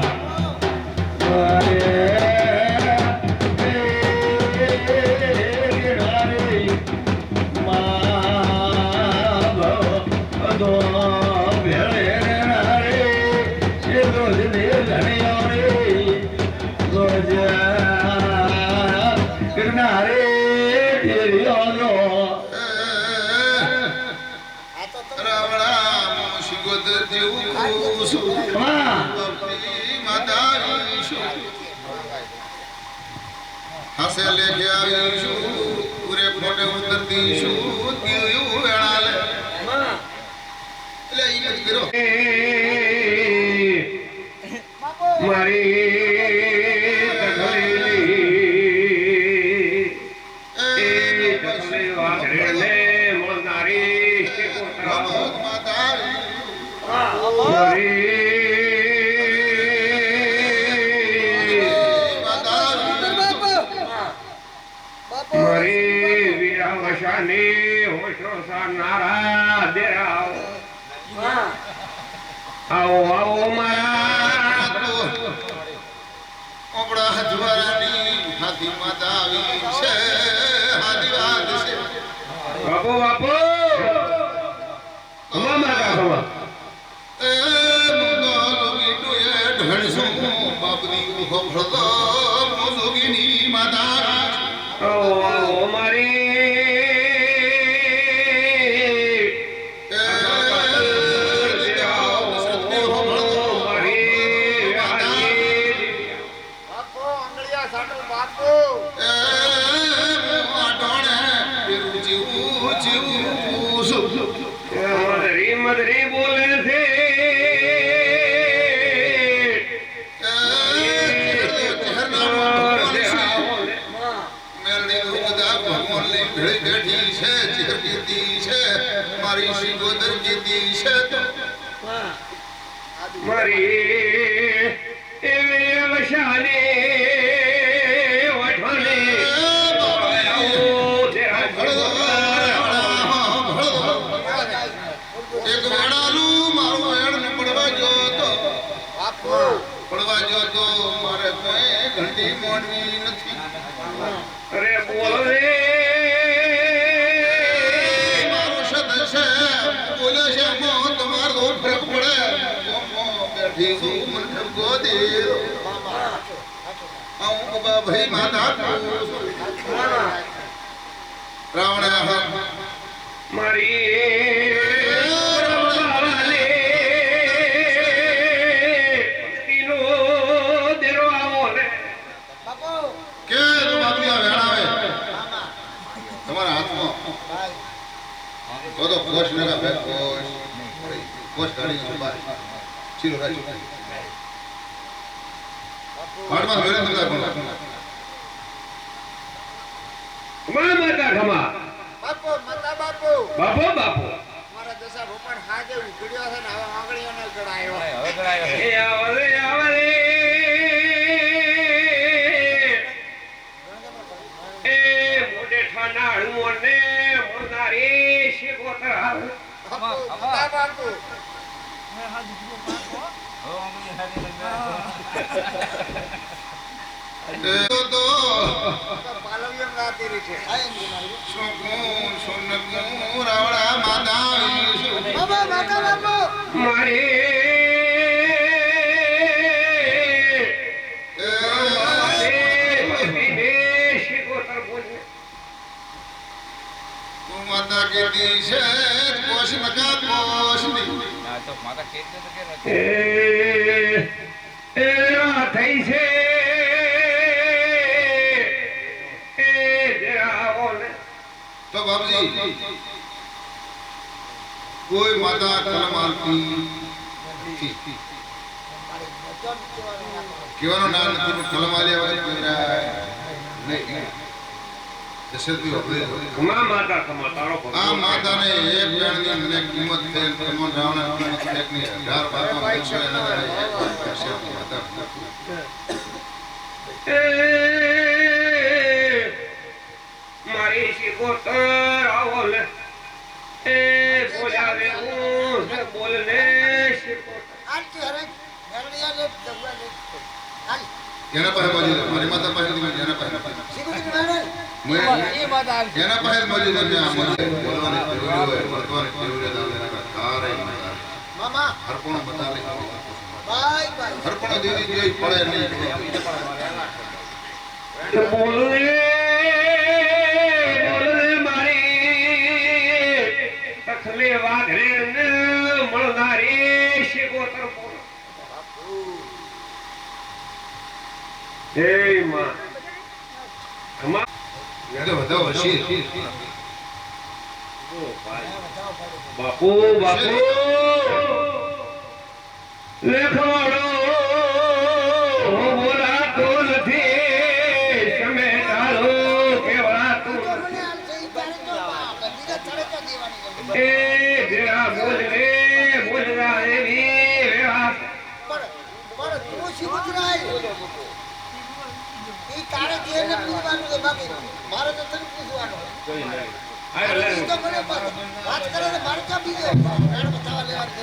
રાવણા શીખોતર જેવું માતા હાસે લેખે આવીશું પૂરે ફોટે ઉતરતીશું પીયું વેણા લે એટલે ઈ નથી કર્યો મારી આવો આવો મારા ઓબડા હજવારાની હાથી માતા આવી છે હાથી વાત છે બાપુ બાપુ માતા ખમા એ મુંદો લોગી એ ઢણસું બાપની ખોફળતો મોગીની માતા આવો આવો મારી એ તો મારે કઈ ઘંટી મોડવી નથી અરે બોલ રે મારું સદ છે બોલે છે મો તમારો ફરક પડે મો બેઠી છું મન ઠપકો દે આવું બાબા ભાઈ માતા રાવણ મારી બાપુ કે તું બાપુયા વેણાવે તમારા હાથમાં તો કોશ નગા બે કોશ ગાડી છે બાર ચીલો રાજી પાડમાં વેરે નગા પણ માતા ખમા બાપુ માતા બાપુ બાપો બાપો મારા દશા ભોપણ હાજે ઉઘડ્યો છે ને હવે આંગળીઓને ગળાયો એ આવરે એ મોઢે ઠાનાળું ને મોરનારી શીખોતર આવે બાપુ માતા બાપુ તો પાલવીઓ ગાતી રહી છે સોકું સોનકું રાવણા માતા બાપુ માતા બાપુ માતા કેતી છે કોશ નકા કોશ ની થઈ છે તો બાપજી કોઈ માતા કલમ આલતી નથી કેવાનો નામ નથી પણ કલમ આલ્યા વગર કેવરાય નહીં દશરથી હોબળે માતા ખમા તારો આ માતાને એક વેણની મને કિંમત છે તમન રાવણ કિંમત એકની 1000 બાપા મળશે એના દશરથી માતા મારી શીખોતર આવલ એ બોલાવે હું બોલને શીખોતર આંટી હરે ગરડિયાને જગવા દે હાલ એના પાસે મળી મારી માતા પાસે એના પાસે શીખુજી મેરે એ માતા એના પાસે મળી ને આ મળી બોલવાની જરૂરી હોય વર્તવાની જરૂરી દાલે તારે મામા હરપણો બતાલે બાય બાય હરપણો દીદી જોઈ પડે નહીં બોલને મારી તખલે વાઘરે ને મળનારી શીખોતર બોલ હે માં ખમા એ તો વધાવ હશે બાપુ બાપુ લેખવાડો બોલાતો નથી તમે તારો કેવાતું તો મને આલ છે ઈ તારે તો બીજા ચડે તો દેવાની છે એ જેરા બોલ રે બોલ રે વેવા પણ તું શીખુજરાય ઈ તારે જેને પૂછવાનું છે બાકી મારે તો તને પૂછવાનું ઈ તો મને વાત કરે ને મારે ક્યાં બીજે રાડ બતાવવા લેવાની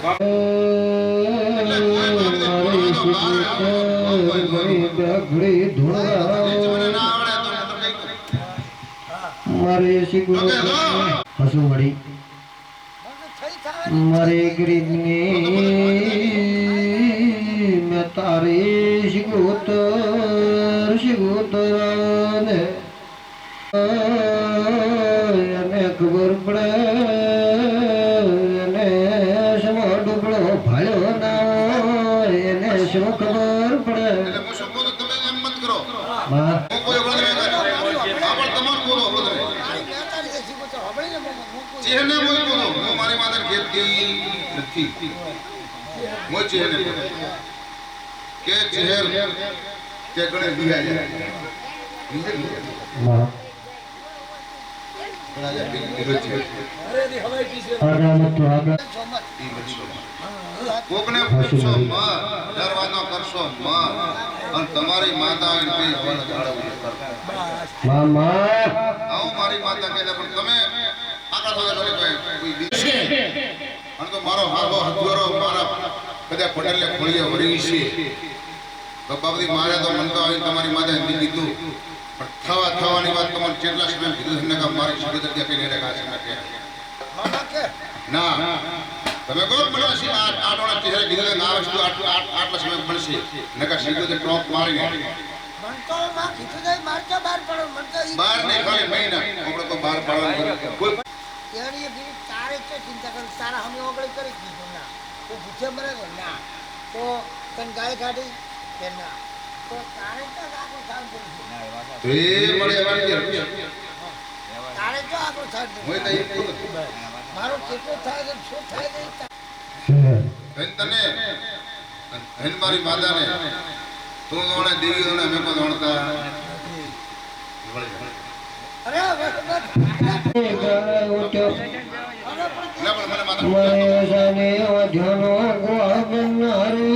મારે શીખવું હસુમડી થઈ થાવે મારે ગરીબની મેં તારી શીખોતર ને એને ખબર પડે એને સમો ડૂબળો ભાળ્યો ના એને શું ખબર પડે એટલે હું શું બોલું તમે એમ મત કરો માં હું કોઈ વળગે આપણ તમારું બોલો બોલો મારી મેતારી છે શીખુજો હબળીને મૂકું ચેહને બોલ બોલો હું મારી માતા ખેતી નથી હું ચેહને બોલો કે ચહેર કે ગણે દિયા જાય માં આગળ તો આગળ જોમત કોકને પૂછો મત દરવાજો કરશો મત અને તમારી માતા આવીને કઈ વન જાળવણી કરતા મામા આવું મારી માતા કહેતા પણ તમે આગળ થોડા કોઈ દીશે અને તો મારો હાથો હથિયારો મારા કદાચ પટેલને ખોળીએ વળી છે તો બાપજી મારે તો મન તો આવી તમારી માથે નથી કીધું પણ થવાની વાત તમને કેટલા સમય કીધું છે ને કે મારી શબ્દ ત્યાં કઈ નહીં આ સમય કે મામા કે ના તમે કહો મને આટોના ચહેરા કીધું કે આ વસ્તુ આટલા સમય બનશે નકા સીધું તે ટોપ મારીને મન તો માં કીધું જાય માર કે બાર પડો મન તો ઈ બાર ને ખાલી મહિના આપણે તો બાર પાડવાનું કોઈ એની બી તારે કે ચિંતા કર તારા હમે ઓગળી કરી દીધું ના તો પૂછે મરે ના તો તન ગાય કાઢી કે ના તો તારે તો આગળ કામ કરી એ મળે વાળી તારે તો આગળ થાય હોય તો એક મારો કેટલો થાય છે શું થાય છે હન તને હન મારી માતાને તું ઓણે દેવીઓને અમે કો દોણતા અરે બસ ના પણ મને માતા ના ના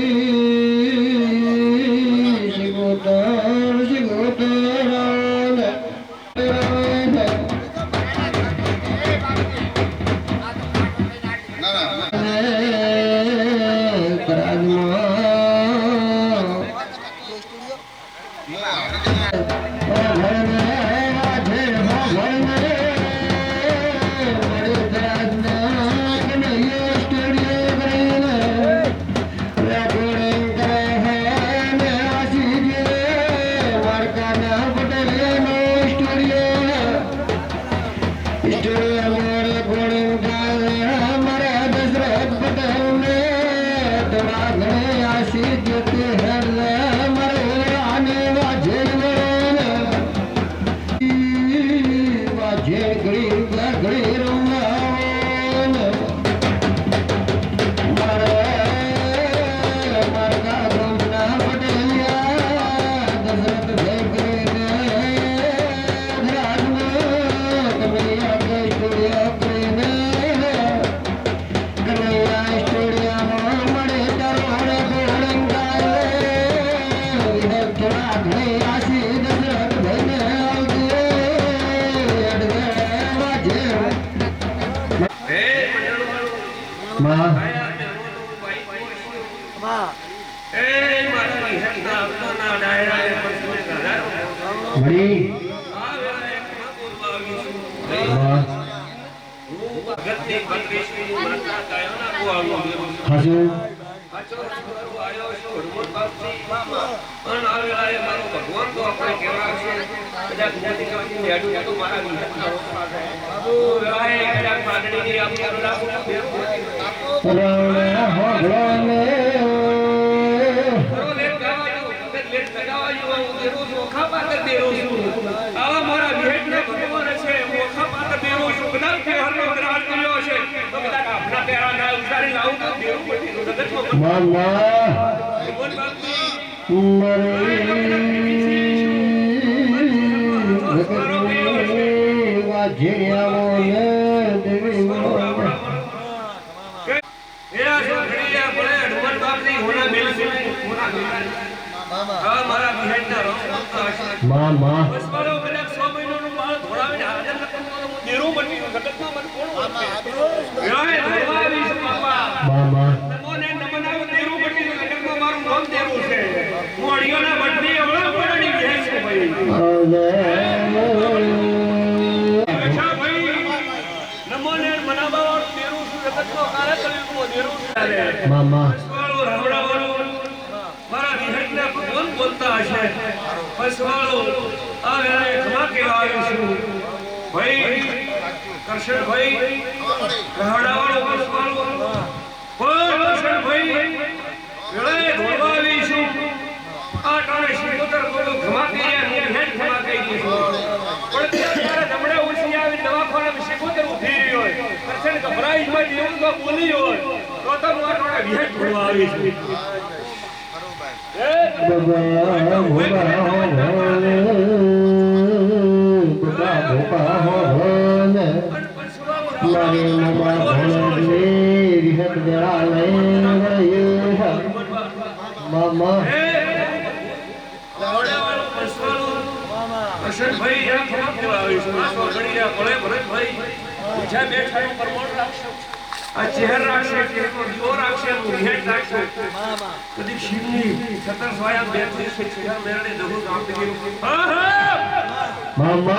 આ ચહેર રાખશે કે દીવો રાખશે વિહેટ રાખશે મામા કદી શિવની સતર સોયા બેઠી છે ચહેર મેરણે જગો કામ કરી હા હા મામા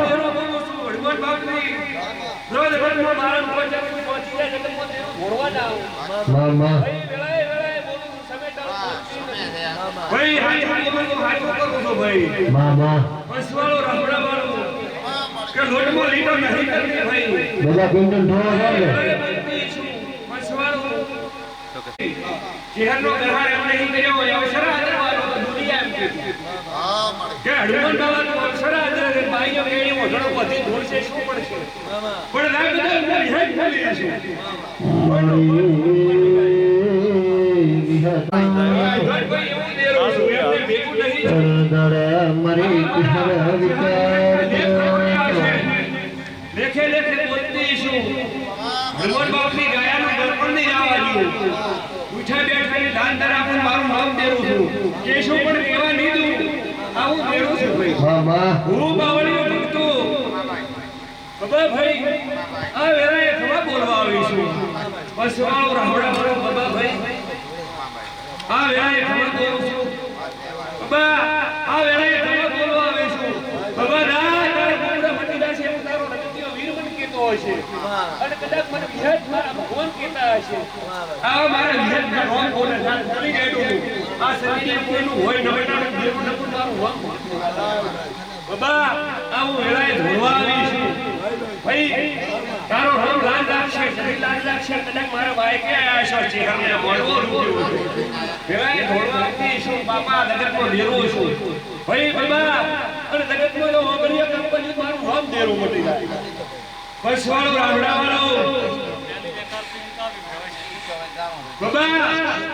મેરો બોલો છું હળવદ બાપની રોજ રોજ મારા પહોંચી જાય જગત માં ઘોડવા જાવ મામા ભાઈ વેળાએ બોલું છું સમેટા ભાઈ હાઈ કરું છો ભાઈ મામા બસવાળો રમડા વાળો કે લોટમાં લીટો નહીં કરતી ભાઈ બધા પિંડન ઢોળો છે ચહેરનો ગ્રહણ એમ નહીં કર્યો હોય અવસર આદરવાનો તો દુનિયા એમ કે કે હનુમાન બાબાનો અવસર આદર બાઈઓ કેણી ઓઢણો બધી ધૂળ છે શું પડશે પણ રાગ બધા હેડ બોલી છે ભાઈ એવું દેરો છું એમને ભેગું નહીં મરી કૃષ્ણ વિચાર લેખે લેખે બોલતી છું હનુમાન બાપની ગાયાનું દર્પણ નહીં આવવા દઉં ઉઠા બેઠા દાન દરાપણ મારું નામ દેરું છું કેશો પણ કેવા નહીં દઉં આવું દેરું છું ભાઈ મામા હું બાવળીઓ ભક્તો બાબા ભાઈ આ વેરાએ ખવા બોલવા આવી છું બસવાળો રાવડા વાળો બાબા ભાઈ આ વેરાએ ખવા બોલું છું બાબા આ વેરાએ ખવા બોલવા આવી છું બાબા ના તારા ગુંડા મટી જશે એવું તારો રજતીયો વીર બન કેતો હશે અને કદાચ મને વિહત મારા ભગવાન કેતા હશે આ મારા વિહત ના રોમ બોલે જાણ બોલી ગયો આ શરીરે કોઈનું હોય નવેટાનું દેવું નકું મારું રોમ બાબા આ હું વેરાએ ધોળવા આવી છું ભાઈ તારો રંગ લાલ લાગશે શરીર લાલ લાગશે કદાચ મારા બાઈકે આયા છો ચહેરાને મળવો રૂપ્યો વેરાએ ધોળવા આવી છું બાપા જગતમાં દેરો છું ભાઈ બાબા અને જગતમાં જો ઓગળિયા કંપની મારું રામ દેરો મટી જાય બસવાળો રાવડા વાળો બાબા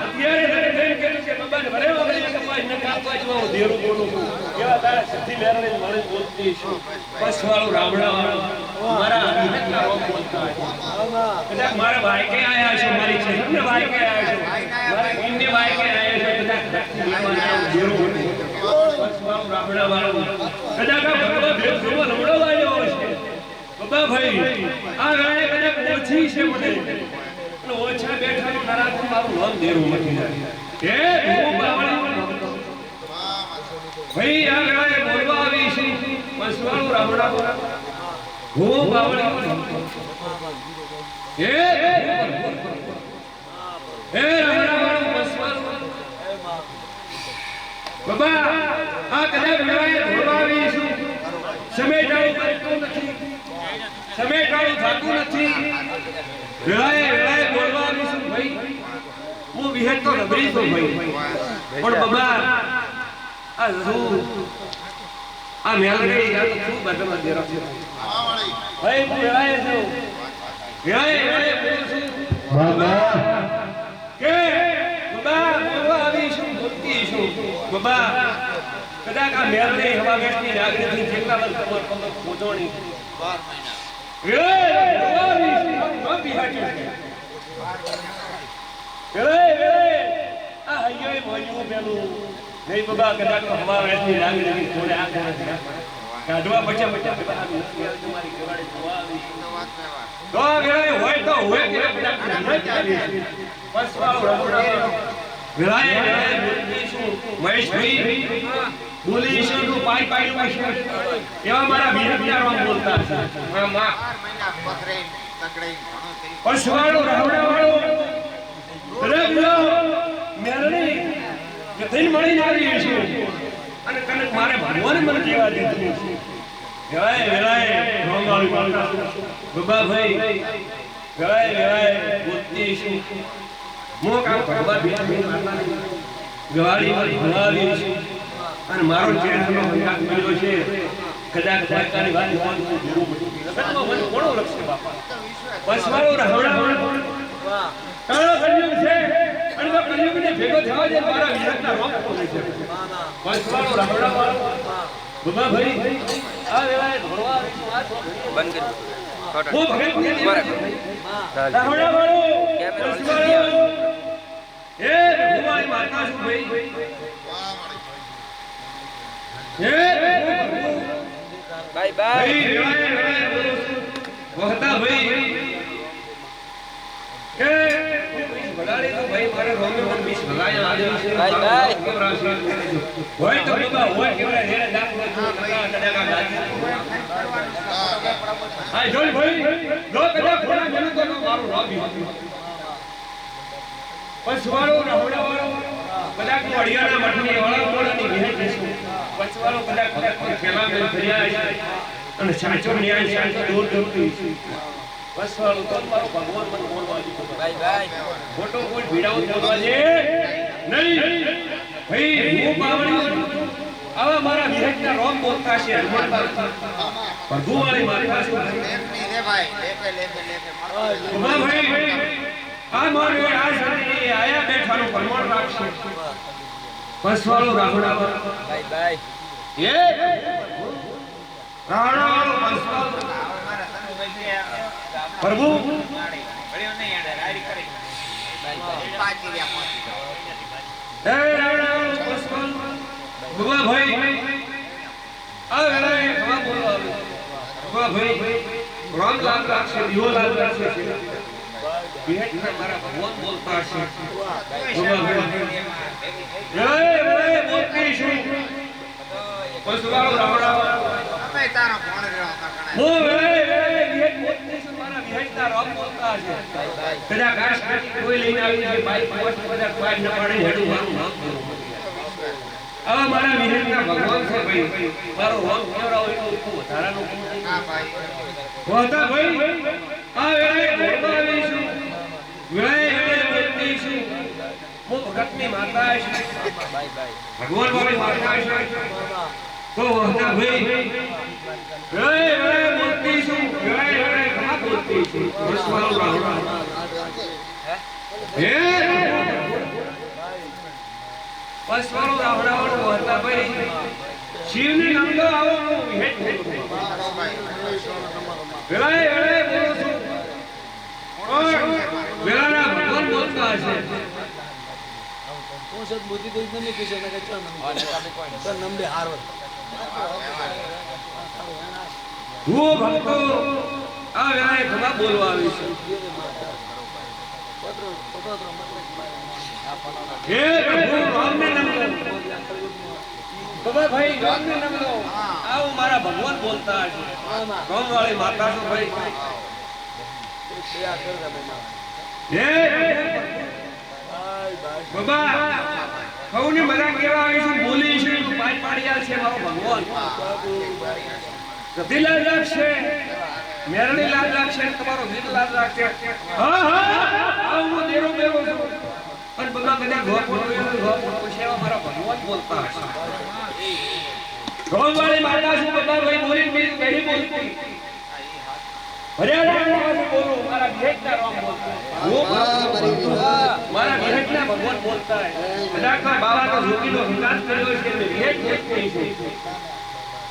અત્યારે મને કેમ કે બાબા ભરે ઓગળિયા કંપની ન કાપવા જો દેરો બોલું છું કેવા તારા સધી મેરણે મળે બોલતી છું બસવાળો રાવડા વાળો મારા વિહતના રોમ બોલતા કદાચ મારા બાઈકે આયા છે મારી ચહેરને બાઈકે આયા છે મારા ગીનને બાઈકે આયા છે કદાચ દેરો બસવાળો રાવડા વાળો કદાચ આ ભગવા ભેદ જોવા લમડો આવ્યો છે બાબા ભાઈ આ ગાય કદાચ ઓછી છે મને અને ઓછા બેઠા ખરા મારું નામ દેરું મટી જાય એ હું બાવળી ભાઈ આ ગાય બોલવા આવી છે બસવાળો રાવડા હું બાવળી એ રાવડા વાળો બસવાળો બાબા આ કદાચ ગાય બોલવા આવી છે સમેટાળું કરતું નથી સમેટાળું થતું નથી વેળાએ બોલવા આવી છું ભાઈ હું વિહેત તો નબળી છું ભાઈ પણ બાબા આ શું આ મેલડી આ તો શું બદલવા દેરો છે ભાઈ હું વેળાએ છું વેળાએ બોલું છું મામા કે બાબા બોલવા આવી છું બોલતી છું બાબા કદાચ આ મેલડી હવા બેસની લાગણીથી જેટલા બંધ તમાર પગ પહોંચવાની 12 મહિના આ હૈયો મોયું પેલું નહીં બાબા કદાચ હવા બેસની લાગણી થોડે આ કાઢવા બચા તમારી ગવાડી થવા આવી તો વેળાએ હોય તો હોય કે બસ વાળો વેળાએ બોલીશું મહેશભાઈ બોલીશું તો પાઈ પાડ્યું એવા મારા વિહતના રોમ બોલતા છે માં પસવાળો રાવડા વાળો રેબલો મેરણી કે થઈને મળીને આવી છે અને કનક મારે ભગવાન મને કેવા દીધું છે વેળાએ રોમ વાળી બોલતા બાબા ભાઈ વેળાએ બોલતી છું મો કામ ભગવાન ભગવાન ગવાળી ભણાવી છે અને મારો ચહેરાનો હંકાક મળ્યો છે કદાચ દાતાની વાત હોય તો જરૂર જગતમાં મને કોણો લક્ષે બાપા બસવાળો રાવડા વાહ તારો કળિયુગ છે અને તો કળિયુગને ભેગો થવા દે મારા વિહતના રોમ બોલે છે બસવાળો રાવડા વાળો બાબા ભાઈ આ વેળાએ ધોળવા આવી છું આ બંધ કરી હું ભગત રાવડા વાળો બસવાળો એ ભગવાન માતા છું ભાઈ બાય બાય વહતા ભાઈ તો ભાઈ મારે રોમે મન બીસ ભલાયા આદેલ છે બાય બાય. હોય તો બાબા હોય કેવડા હેડે દાખલો ડડાકા ગાજી આ જોઈ ભાઈ જો કદા ખોડા મને તો મારું રોબી પછવાળો રહોડાવાળો કદાચ વડિયાના મઠની વાળાની વિહે જઈશું પછવાળો કદાચ ખેલા મેલ ફર્યા છે અને સાચો ન્યાય શાંતિ દૂર કરતી છે પછવાળો તો મારો ભગવાન મને બોલવા દીધો બાય બાય. ફોટો કોઈ ભીડાઓ બોલવા દે નહીં ભાઈ હું પાવડી આવા મારા વિહતના રોમ બોલતા છે ભગવાળી માતા છે ઉભા ભાઈ આ મારો આ સાથી આયા બેઠાનો પરમાણ રાખશે પછવાળો રાહુડા બાય બાય. એ રાણાવાળો પછવાળો પ્રભુ એ રાણાવાળો પછવાળો ઉભા ભાઈ આ વેળાએ ખવા બોલવા ઉભા ભાઈ રામ લાલ રાખશે દીવો લાલ રાખશે વિહતના મારા ભગવાન બોલતા છે ઉભા ભાઈ રે બોલતી છું પછવાળો રાવણાવાળો હો રે વિહત બોલતી છું મારા વિહતના રામ બોલતા છે કદાચ કાશ કોઈ લઈને આવી છે બાઈક પોસ્ટ કદાચ કોઈ ન પાડે હેડું મારું નામ કરું આ મારા વિહતના ભગવાન છે ભાઈ મારો રામ કેવડા હોય તો વધારાનો હોતા ભાઈ આ વેળાએ ઘોડમાં આવીશું વેળાએ બોલતી છું હું ભગતની માતા છું બાય બાય. ભગવાન વાળી માતા છે તો હોતા ભાઈ વેળાએ બોલતી છું વેળાએ ઘણા બોલતી છું પછવાળો રાવણા હે પછવાળો રાવણાવાળો હોતા ભાઈ શિવની નંદો આવો હેત વેળાએ બોલું છું વેળાના ભગવાન બોલતા હશે હું ભક્તો આ વેળાએ ખબર બોલવા આવી છું હે પ્રભુ રામને નમો ખબર ભાઈ રામને નમો આવું મારા ભગવાન બોલતા હશે રામવાળી માતા છો ભાઈ હે બાબા કૌની મજા કેવા આવીશું બોલીશું પાઈ પાડિયા છે મારો ભગવાન કદી લાજ રાખશે મેરણી લાજ રાખશે તમારો વીર લાજ રાખશે હા હા આવું દેરો બેરો છું અને બધા કદાચ ઘર ફોટો સેવા મારા ભગવાન બોલતા હશે રોમવાળી માતા છું બધા ભાઈ બોલી બીજું કઈ બોલતી મારા વિહતના રામ બોલતા મારા વિહતના ભગવાન બોલતા કદાચ બાબાનો જોગીનો વિકાસ કર્યો છે એટલે વિહત બોલતી છે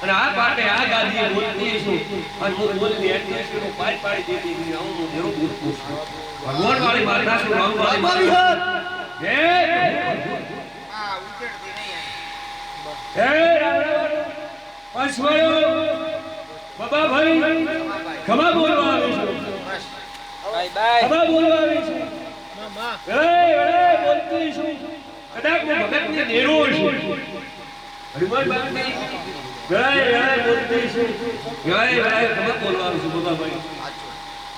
અને આ પાટે આ ગાદીએ બોલતી છું અને હું બોલતી એટલી છું પાઈ પાડી દેતી હતી હું જરૂર બોલતું છું ભગવાન વાળી માતા છું રામ વાળી હે હે રાવણાવાળો પછવાળો બાબા ભાઈ ખમા બોલવા આવી છું બાય બાય. ખમા બોલવા આવી છું બોલતી છું કદાચ હું ભગતને દેરો છું હરિમોલ બાપની બોલતી છું ખમા બોલવા આવી છું બાબા ભાઈ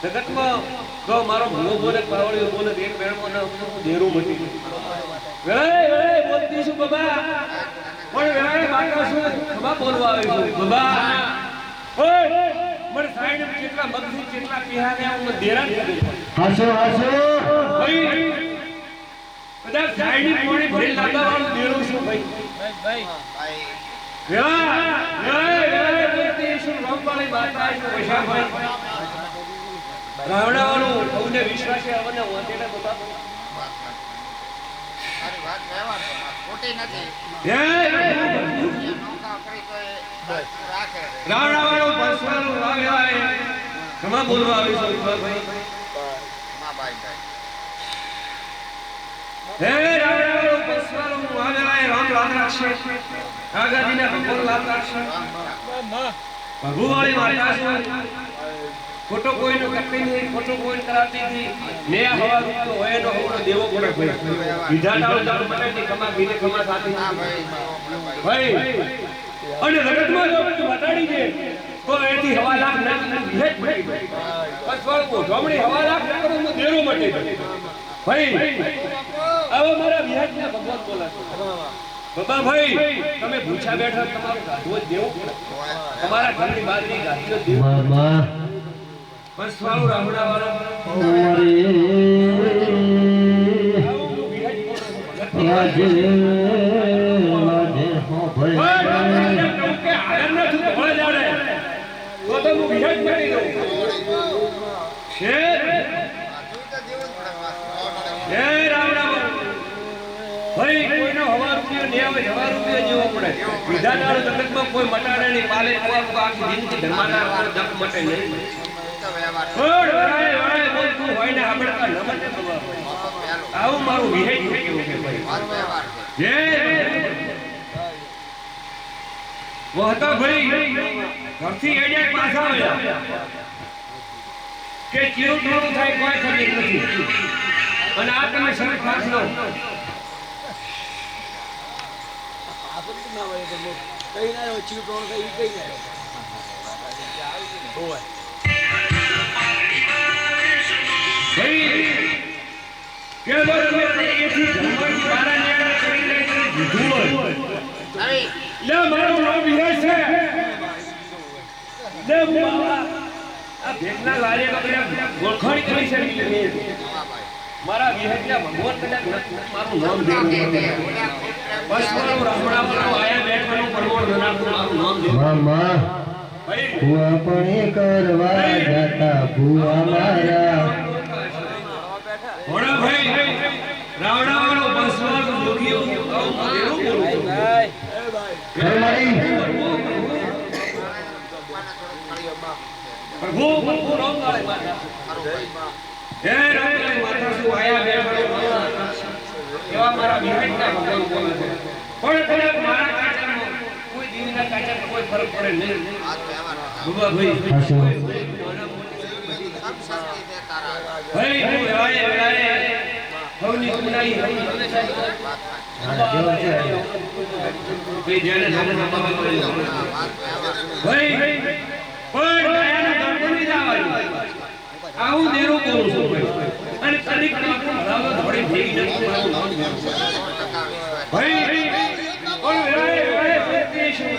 જગતમાં તો મારો ભૂવો બોલે પાવળીઓ બોલે એક મેળમાં ના દેરો બની બોલતી છું બાબા પણ માતા છું ખમા બોલવા આવી છું બાબા ઓય મને સાઈડ કેટલા મગજી કેટલા પીહાને હું દેરાન કરી હાસો હાસો ભાઈ કદાચ સાઈડ પાણી ભરી લાગા વાળું દેરું છું ભાઈ બોલતી છું રામવાળી માતા છું પૈસા ભાઈ રાવણા વાળું સૌને વિશ્વાસ છે અમને વાંધેલા બધા રાવણા વાળો પછવાળો આવે ખમા બોલવા આવી છું ભાઈ હે રાવણા વાળો પછવાળો આવે રામ લાલ રાખશે આગાદીના ભગવાન લાલ રાખશે ભગુવાળી માતા શું ખોટો કોઈનો કરતી નહીં, ખોટો કોઈ કરાવતી નહીં. ને આ હવા રૂપતો હોય એનો હવનો દેવો પડે ભાઈ. બીજા ટાળો ચાલો પડે નહીં, ખમા ભીને ખમા સાથે ભાઈ. અને જગતમાં જો બધું બતાડી દે તો એથી હવા લાખ ના ભેટ પડી ભાઈ. બસ વાળો જમણી હવા લાખ ના કરો તો દેરો મટી ભાઈ. આવો મારા વિહારના ભગવાન બોલાશે. બાબા ભાઈ તમે ભૂછા બેઠા તમારું ગાઢવો જ દેવું પડે. તમારા ઘરની બાજરી ગાઢીઓ દેવું મામા બસ વાળું રામડા વાળો આજે હો ભાઈ કે આયન ના તું ભોળે જાડે તો તો હું વિહજ કરી દઉં. શેર રામડા ભાઈ કોઈનો હવા રૂપિયો નહીં આવે, હવા રૂપિયો જેવો પડે. બીજા દાડો જગતમાં કોઈ મટાડે નહીં, પાલે આખી જિંદગી ધર્માના દખ મટે નહીં. આવું મારું વિહેજ કેવું કે ભાઈ જે વહતા ભાઈ ઘરથી એડિયા પાછા આવ્યા કે ચીરું થોડું થાય કોઈ ખબર નથી. અને આ તમે શરત પાસ લો મારા વિહજના ભગવાન કદાચ મારું નામ બસ મારું રામણા વાળો આયા બેઠાનું પરમોણ ધનાનું મારું નામ દે મામા ભૂવા પણ કરવા જતા ભૂવા મારા ભોળા ભાઈ રાવણા વાળો બસ વાળો જોગીઓ આવું દેવું બોલું પ્રભુ પ્રભુ રામ વાળે માતા હે રામ વાળે માતા શું આયા બેઠાનું એવા મારા વિહજના ભગવાન બોલે છે. પણ કદાચ મારા કાચામાં કોઈ દીવના કાચામાં કોઈ ફરક પડે નહીં. ભૂવા ભાઈ ભાઈ હું વેળાએ હવની કુંડાઈ ભાઈ જેને ભાઈ પણ દયાના દર્પણની જવાની આવું દેરો કરું છું ભાઈ. અને તરીક ભરાવો ધોડી ભેગી નથી મારું નામ ભાઈ પણ વેળાએ પ્રતિશું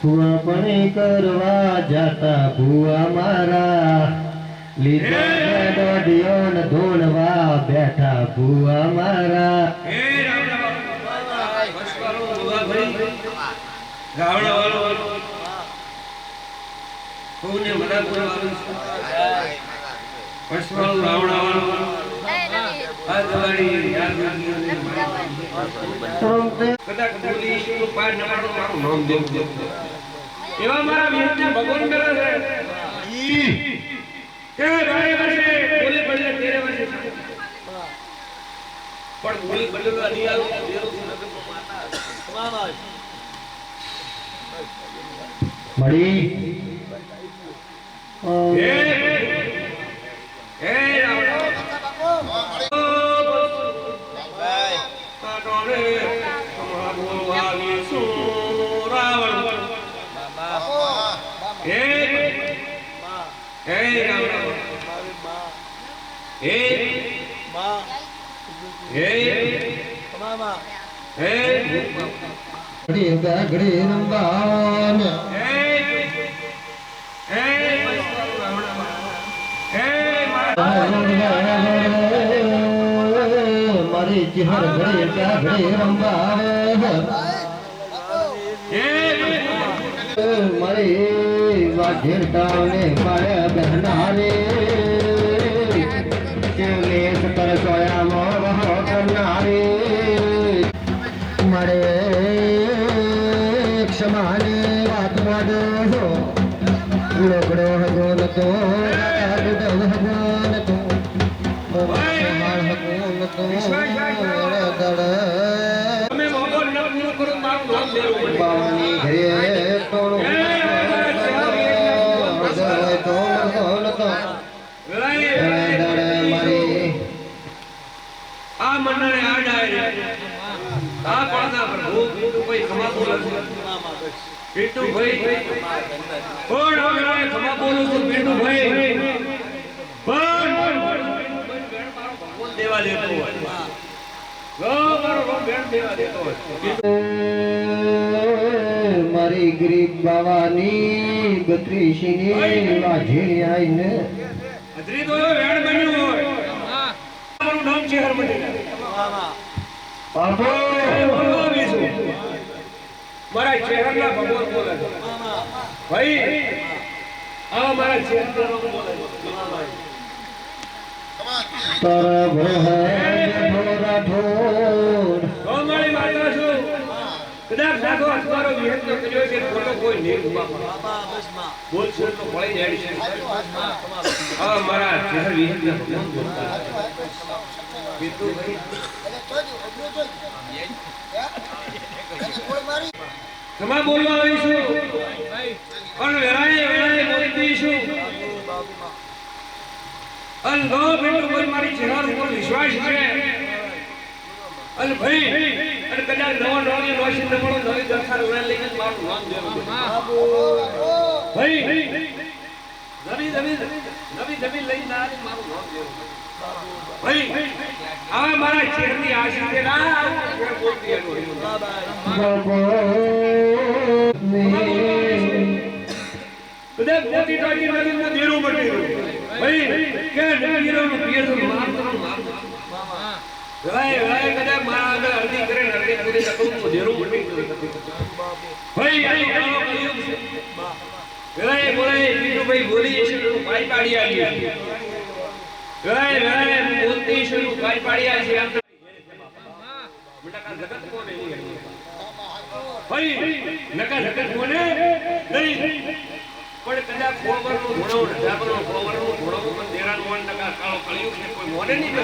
ભૂવા પણ કરવા જતા ભૂવા મારા લીધા દોડિયો ને ધોણવા બેઠા ભૂવા મારા હે રાવણા વાળો ભાઈ રાવણા વાળો કોને મદદ કરવાનું પશવાળો રાવણા વાળો આ તમારી યાદ કદાચ બોલી શું પાર ન પાડો મારું નામ દેવું એવા મારા વિહજના ભગવાન કરે છે કે રાય વર્ષે બોલી પડે તેરે વર્ષે પણ બોલી બદલવા નહીં આવું દેરો માતા મળી હે રાવણા ઘડી રંબાન મારી ચિહર ઘડી ઘડી રંબાવે મારી વાઘેરતાને પાડ્યા બહેનારે લેસ પર સોયા મોહ કરનારે મારે ક્ષમાની વાત માંડો લોકડો હતો નતો ભાઈ પણ હવે ખમા બોલું છું પિન્ટુભાઈ પણ ભગવાન દેવા દેતો હોય મારો બેન દેવા દેતો હોય મારી ગરીબ બાવાની બત્રીસની વાઘીણી આઈને અદરી તો વેણ બન્યું હોય મારું નામ છે હરમટી બાપો મારા ચહેરના ભગવાન બોલે છે ભાઈ આ મારા ચહેરા બોલે છે તરફ ભોરા ઠોર ગોમાળી માતા છું કદાચ નાખો અખબારો વિહેત ન કર્યો છે ખોટો કોઈ નહીં બોલ છે તો પડી જાય છે આ મારા ચહેર વિહેત ના ભગવાન બોલતા બીતું ભાઈ તમા બોલવા આવીશું અને વેરાય બોલતીશું અન ગો બેટો કોઈ મારી ચહેરા ઉપર વિશ્વાસ છે અન ભાઈ અને કદાચ નવો નવી રોશી નમણો નવી દરખાર ઉડા લઈને મારું નામ દેવું ભાઈ નવી લઈને આ મારું નામ દેવું ભાઈ આ મારા ચહેરની આશી છે ના આવું બોલતી કદાચ મોટી ટાકી નદીમાં દેરું મટી ભાઈ કે નદીનું પિયરનું ભાઈ કદાચ મારા આગળ અરજી કરે અરજી પૂરી નકલું દેરું મટી ભાઈ બોલે ભાઈ બોલી છે તો પાઈ પાડી આવી બોલતી છે પાઈ પાડી આવી છે જગત કોને ભાઈ નકા જગત કોને નહીં પણ કદાચ ફોવરનો ઘોડો ડાબરનો ફોવરનો ઘોડો પણ દેરાનો મન નકા કાળો કળિયુગ છે કોઈ મોને નહીં કે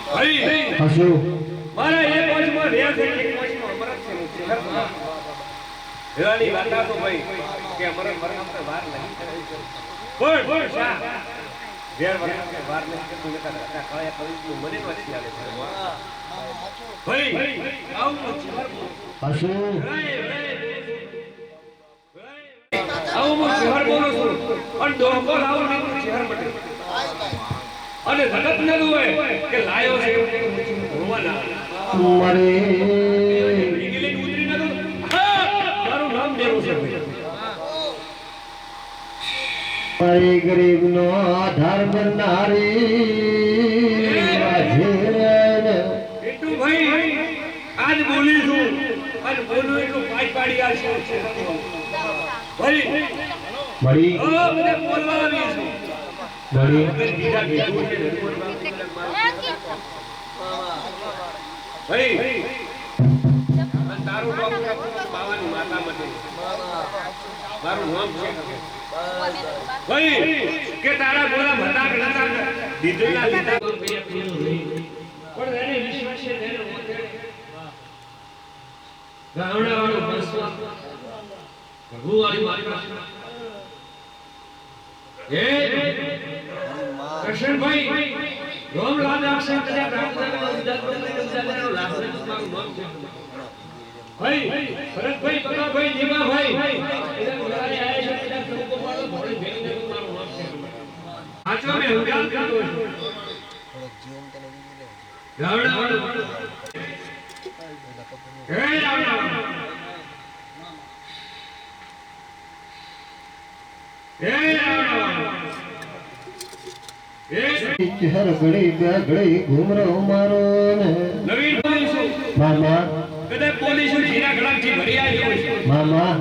ભાઈ હસુ મારા એક વર્ષમાં રહ્યા છે એક વર્ષમાં અમરત છે હેરાની વાતા તો ભાઈ કે અમરત મરમ તો વાર નહીં પણ શા વેર વરમ કે વાર નહીં કે તું નકા કાળા કળિયુગ મને નથી આવે ભાઈ આવું છે હસુ આવું હું શહેર બોલું છું અને ડોકો લાવું નહીં શહેર મટે અને જગત ન હોય કે લાયો છે ભગવાન મારે ઇંગ્લિશ ઉતરી ન મારું નામ દેવું છે મારી ગરીબ નો આધાર બનનારી વાઘીણી એટલું ભાઈ આજ બોલી છું અને બોલું એટલું પાડી આ છે ભાઈ મળી મને બોલવા આવી છું મળી બીજા કીધું છે ભાઈ તારું નામ બાવાની માતા માટે મારું નામ છે ભાઈ કે તારા બોલા ભટા નતા દીધેલા લીધા પણ એને વિશ્વાસ છે એને ગામડા વાળો બસવા ભગવાન માતા એ કૃષ્ણભાઈ રોમ લાલ આક્ષર કદા પ્રાર્થના ઉદાહરણ લાભ મારું નામ છે ભાઈ ભરતભાઈ પકાભાઈ જીવાભાઈ એને બોલાવી આયા છે કદા લોકો પાડો ભોળી ભેગીને મારું નામ છે આચો મે હુગાલ કરતો ગાવડા વાળો હે ગાવડા ચહેર ઘડી બે ઘડી ઘુમરો મારો ને નવીન પોલીસો મામા કદાચ પોલીસો જીરા ગળાથી ભરી આવી હોય મામા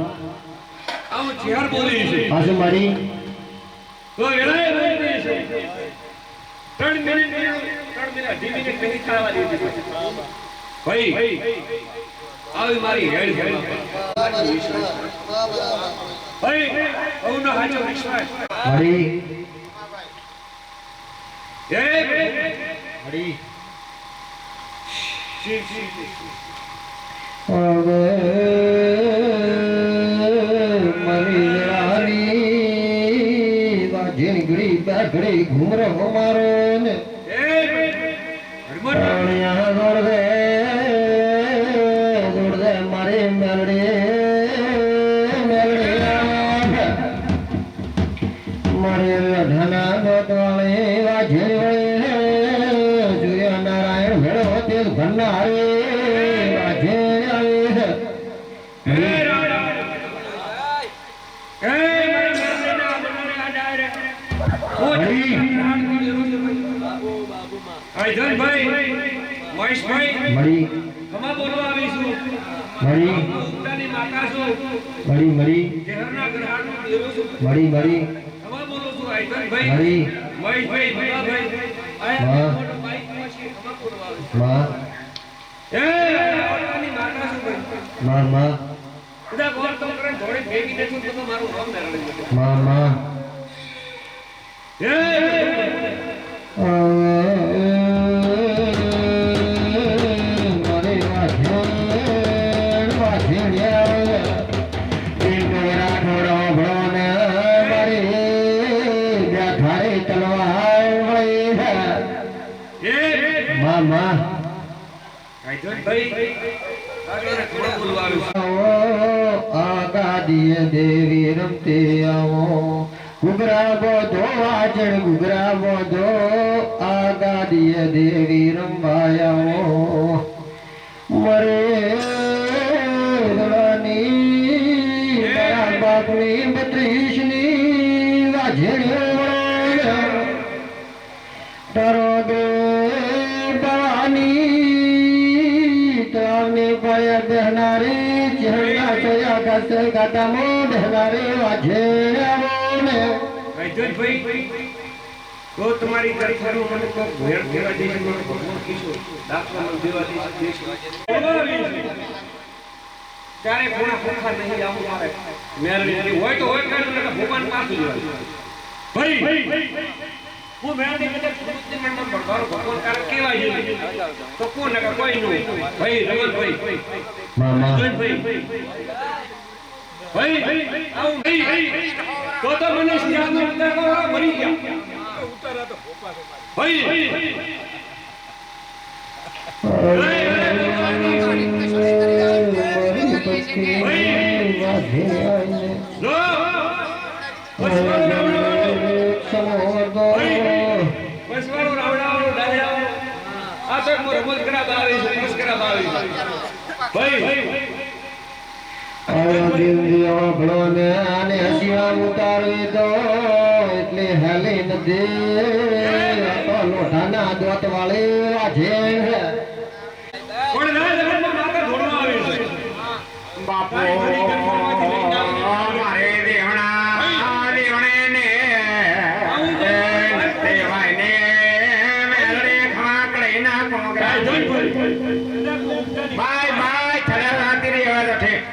આવું ચહેર બોલી છે પાછું મારી તો વેળાએ બોલી છે 3 મિનિટ અઢી મિનિટ નહીં ખાવા દીધી ભાઈ આવી મારી હેડ ભાઈ અવનો હાજો વિશ્વાસ મારી એ મારી જી હવે મારી રાની વાઘીણી ઘડી બે ઘડી ઘુમરો મારો ને એ હરમન રાણિયા દોડદે મારી મેલડી મારા મેરડીના આંગણે આ ડાયરેક્ટ આઈધનભાઈ મહેશભાઈ મળી ખમા બોલવા આવીશું મળી ઉગતાની માતા છું મળી મળી શહેરના ગ્રહાનું દેવો છું મળી મળી ખમા બોલું છું આઈધનભાઈ મળી મહેશભાઈ ભગાભાઈ હા. આ મોટો બાઈકમાં છે ખમા બોલવા આવીશું માં ઉગતાની માતા છું ભાઈ માં માં બધા ગોળ તો કરે થોડી ભેગી નથી તો મારું નામ મેળવી માં માં દેવી રમતે આવો ઘુઘરા બોધો વાજણ ઘુઘરા બોધો આગાદીય દેવી રંભાયાઓ મરે દળાની મારા બાપની 32ની વાજણીઓ ડરો દે ભવાની તાવને પાયા બેહનારી ચહેરા સોયા ગાતે ગાતામો બેહનારી વાજણીઓ ભાઈ તો તમારી ગરખાનું મને કોક ભેળ દેવા દેશે મને ભગવાન કીધું દાખલા મને દેવા દેશે ત્યારે કોણા ભૂખા નહીં આવું મારે મેરડી હોય તો હોય કાઢું ને ભગવાન પાછું દેવા ભાઈ હું મેરડી કદાચ સુરતની મંડળ ભરવારો ભગવાન કારણ કેવાય છે તો કોણ નકા કોઈ નહીં ભાઈ રમણભાઈ મામા ભાઈ આવું ભાઈ તો મને સિયાનો ઉતારવા મરી ગયા ભાઈ વસવાળો રાવડાવાળો ડાયાળો આ તો રમત ખરાબ આવી છે મસ્ત ખરાબ આવી છે ભાઈ ભણોને આને હસીવા ઉતારવી દો એટલે હેલી નથી તો લોઢાના દોત વાળી વાજે પણ ના જગતમાં માતા ધોળવા આવી છે બાપો મારે દેવણે ને નતે વાયને મેલડે ખાકડે ના કોંગરા બાય બાય થરા રાતી રે આવા ઠીક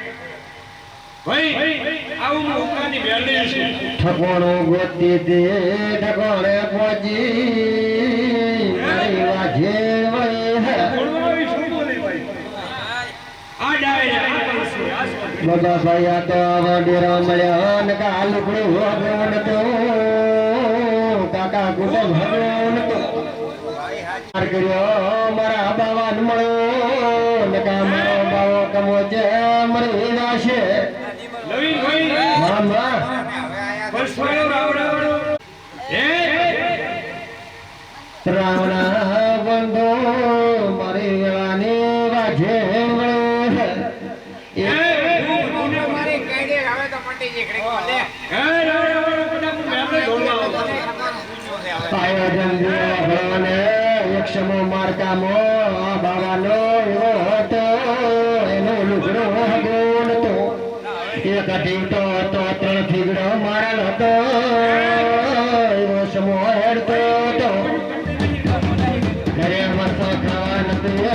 ભાઈ આવું ઉકાની મેળડી છે ઠકોણો ગોતી દે ઠકોણે પહોંચી મારી વાજે વળી ધોળવા આવી શું બોલે ભાઈ આ ડાય આ છે આ છે બધા ભાઈ આ તો આવા ડેરા મળ્યા ને કા લુકડું ભગવાન તો કાકા કુટુંબ ભગવાન તો કર્યો મારા બાવાન મળ્યો ને કા મારો બાવો કમો છે મરી નાશે નવીન ભાઈ મામા વસવાળો રાવડાવાળો રાવણા બંધો મારી વેળાની વાજે આયોજન ભગવાને યક્ષમો મારકામો આ બાવાનો એવો હતો એનો લુગડો હગોન તો એક ટીવટો હતો 3 ફીગડો મારેલ હતો એવો સમો હેડતો હતો ઘરે મરસો ખાવા નથી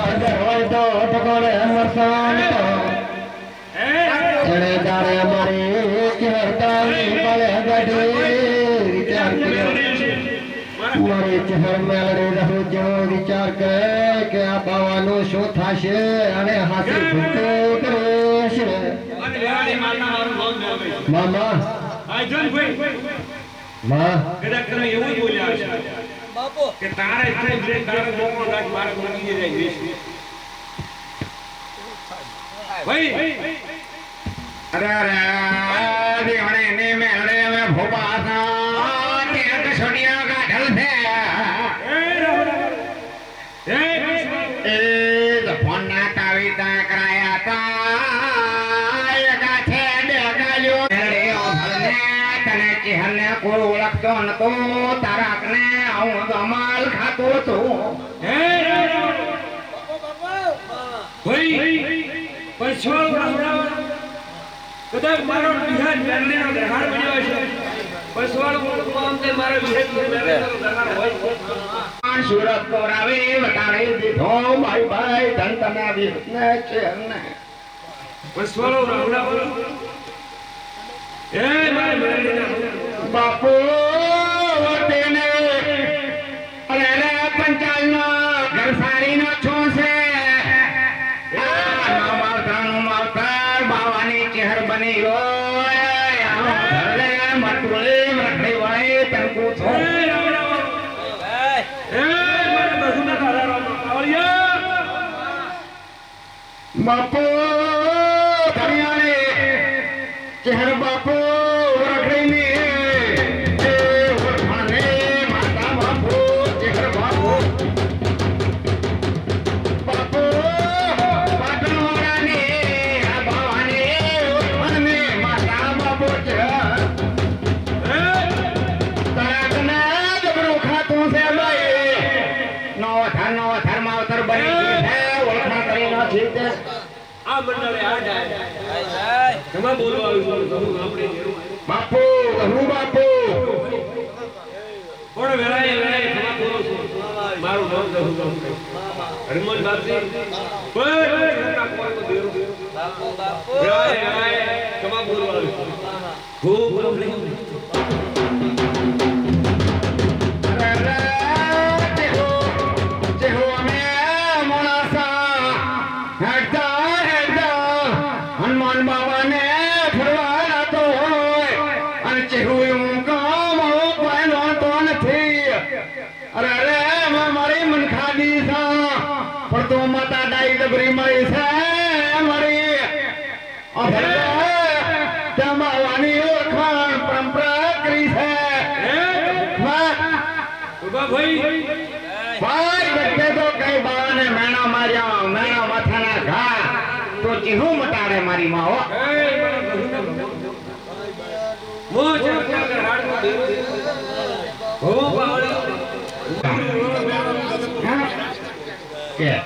અંદર હોય તો ઠકોણે મરસાન તો એને દાડે મારી ચહેરતાની બળે ગાડી વિચાર કર્યો મારી ચહેર મેળવી રહું જેવો વિચાર કરે કે આ બાવાનું શું થશે અને હાથી ભૂતો કરે છે અને વેળાની માતા મારું નામ મેળવે મામા આ જન ભાઈ માં કદાચ તમે એવું જ બોલ્યા છે બાપુ કે તારે થાય છે તારે મોકો રાખ મારે મૂકી દે જાય ભાઈ અરે દેવણે ને મેળે અમે ભોપા હતા કે છોડિયા ગાઢલ છે એ ફોનના તાવીતા કરાયા હતા એકા છે બે ગાલ્યો મેળે ચહેરને કોઈ ઓળખતો નતો તારા કને હું ધમાલ ખાતો હતો હે ભાઈ પછવાળ રાવડા કદાચ મારો બિહાર મેરડીનો દરબાર બન્યો છે પછવાળ કોમ તે મારો બિહાર મેરડીનો દરબાર હોય સુરત કોરાવે વટાણી દીધો ભાઈ ભાઈ ધન તમે આવી ને ચહેરને પછવાળ રાવડા એ મારા મેરડીના બાપુ તેને અરે રે પંચાલનો ઘરસારીનો છું છે બાવાની ચહેર બની હોય ઘરે મટુલે રખડી વાય તનકુ છો બાપુ ધણિયાને ચહેર બાપુ આ મંડળે આ જાય ભાઈ ભાઈ એમાં બોલવા આવ્યું આપણે બાપુ હું બાપુ પણ વેળાએ ખબર બોલો છું મારું નામ જહુ હરમન બાપજી બાપુ બાપુ વેળાએ ખબર બોલવા આવ્યું ખૂબ હનુમાન બાબાને ફરવા તો હોય અને ચેહું કામ કોઈનો તો નથી અરે અરે મારી મન ખાધી સા પણ તો માતા ડાઈ ડબરી મળી છે મારી જમાવાની ઓળખાણ પરંપરા કરી છે ભાઈ ભાઈ વચ્ચે તો કઈ બાને મેણા માર્યા મેણા માથાના ઘા તો ચીહું મટાડે મારી માં હો કે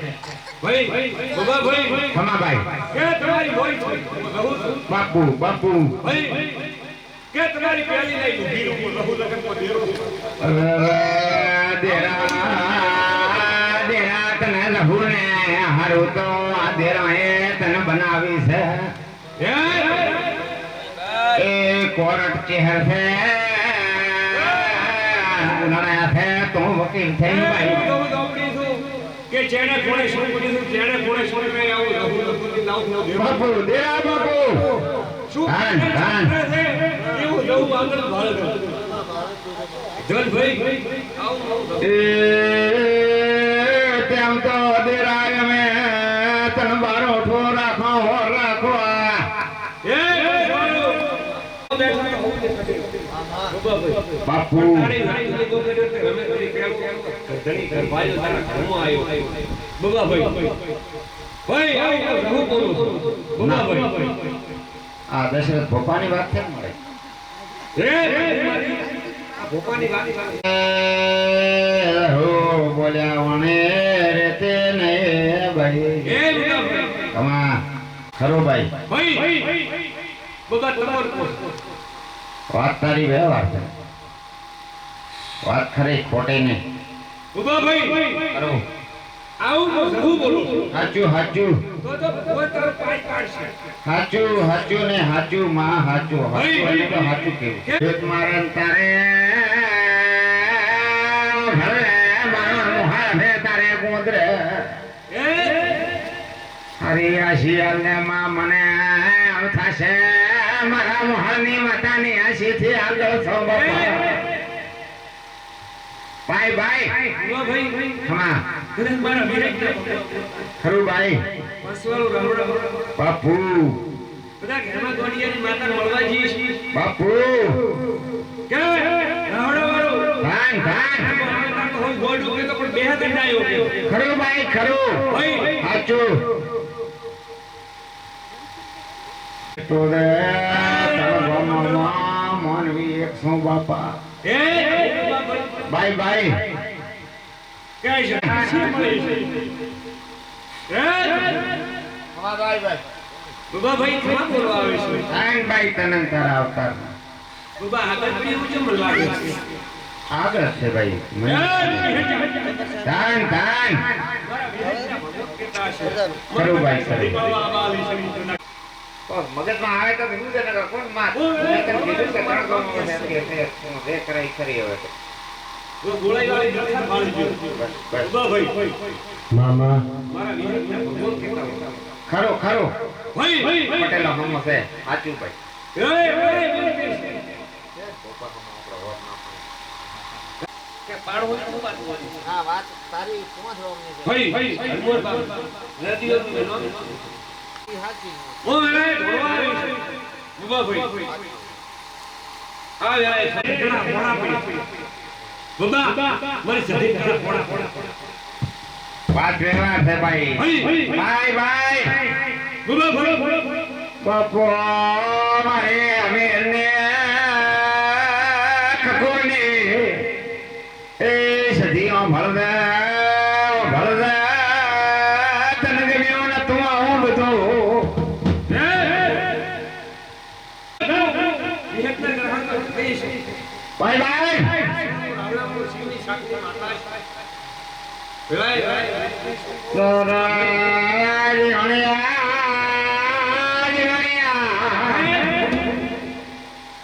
ભાઈ બાબા ભાઈ ખમા ભાઈ કે તમારી ભાઈ બાપુ બાપુ ભાઈ કે તમારી પેલી લઈ ઊભી રહો રહો લગન કો દેરો દેરા તને લહુ ને હારું તો આ દેરા એ તને બનાવી છે એ કોર્ટ ચહેર છે લડાયા છે તો વકીલ થઈ ભાઈ કે જેને કોણે શું કર્યું જેને કોણે શું કર્યું આવું રહો લાવ બાપુ દેરા બાપુ શું એવું જવું આગળ ભાળ જલ ભાઈ તેમ તો દેરાય અમે તન બારો ઠો રાખો હો રાખો બાપુ આ દશરથ ભોપાની વાત છે ને હો બોલ્યા વણે રેતે ને ભાઈ કમા ખરો ભાઈ વાત તારી વ્યવહાર છે વાત ખરી ખોટી નહીં ખરો હાચું હાચું હાચું હાચું ને હાચું માં હાચું હાચું એટલે તો હાચું કેવું એક મારન તારે ઘરે મારા મુહારે તારે ગોદરે હરી આશિયાલ ને માં મને આમ થશે મારા મુહારની માતાની આશી થી આગળ છો બાપા ભાઈ ભાઈ હા ખરું ભાઈ બાપુ બાપુ ભાન ભાન ખરું ભાઈ ખરું સાચું તો રે માનવી એક શું બાપા એ બાબા ભાઈ ભાઈ કે છે શું મળે છે એ ભાઈ ભાઈ બાબા ભાઈ કેમ બોલવા આવે છે આઈન ભાઈ તને તારા અવતાર બાબા આગળ પડી એવું કેમ લાગે છે આગળ છે ભાઈ દાન દાન ખરું ભાઈ ખરું મગજમાં આવે તો કીધું છે ને કોણ માં મેં તને કીધું કે ત્રણ ગામમાં છે કે રે કરાઈ ખરી હવે તો ગોળાઈ વાળી જથ્થા મારી ગયો બાબા ભાઈ મામા મારા વિવેકના ભગવાન કેતા હોય ખરો ખરો ભાઈ પટેલો હમો છે સાચું ભાઈ કે પાડવો શું વાત બોલી હા વાત તારી કોણ રોમની છે ભાઈ અનમોલ બાબા રેડિયો નું નામ ઈ સાચી ઓ મેરે ઢોળવા આવી છે બાબા ભાઈ આ વેળાએ ઘણા પોણા પડી બાબા મારી સધી ઘણા પોણા વાત વ્યવહાર છે ભાઈ ભાઈ ભાઈ ભાઈ બાબા ભાઈ બાપો મારે અમીરને ખકોની એ સદીઓ ભરદે તને ગમ્યો ને તું આવું બધું વિહતના ગ્રહણ થઈ છે ભાઈ ભાઈ રાવણાનો શિવની શક્તિ માતા છે વેળાએ તોરાજી અણિયા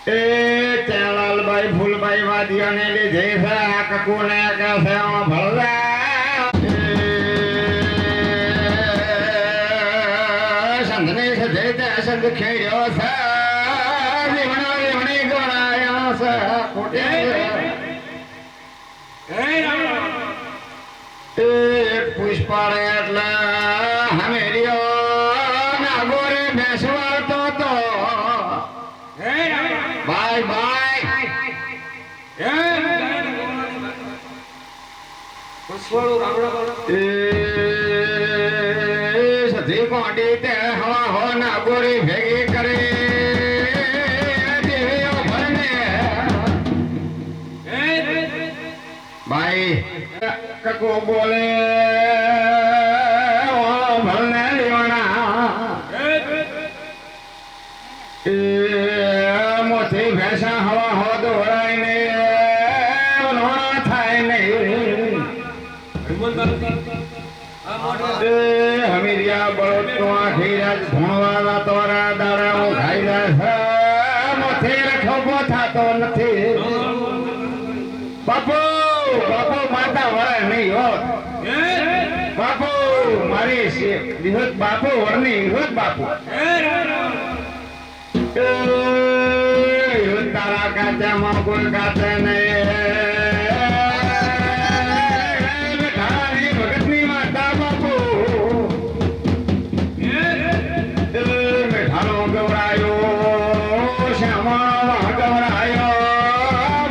એ ચેલાલભાઈ ફૂલભાઈ વાદીઓને લીધે છે આ કકુને કે છે સંધને સજે તે સંધ ખેડ્યો છે જીવણી ગણાયો છે ખોટે એક પુષ્પાળે એટલે હમેરિયો નાગોરે બેસવાતો તો બાય બાય એ સધી કોંડી તે હવા હો નાગોરી ભેગી કરી દેવીઓ ભરને ભાઈ કકો બોલે ઓ ભરને લીવણા એ મોથી ભેંસા હવા હો દોડાય ને લોણા થાય નહીં એ હમીરિયા બળદ તો આખી રાત ભણવા તોરા દાડા હું ખાઈ જાય છે મોથી રખો થાતો નથી બાપુ બાપુ માતા વળે નહીં હો બાપુ મારી વિહત બાપુ વળની વિહત બાપુ તારા કાચામાં કોઈ કાચે નહીં ભગતની માતા બાપુ મેઠાનો ગવરાયો શ્યામા ગવરાયો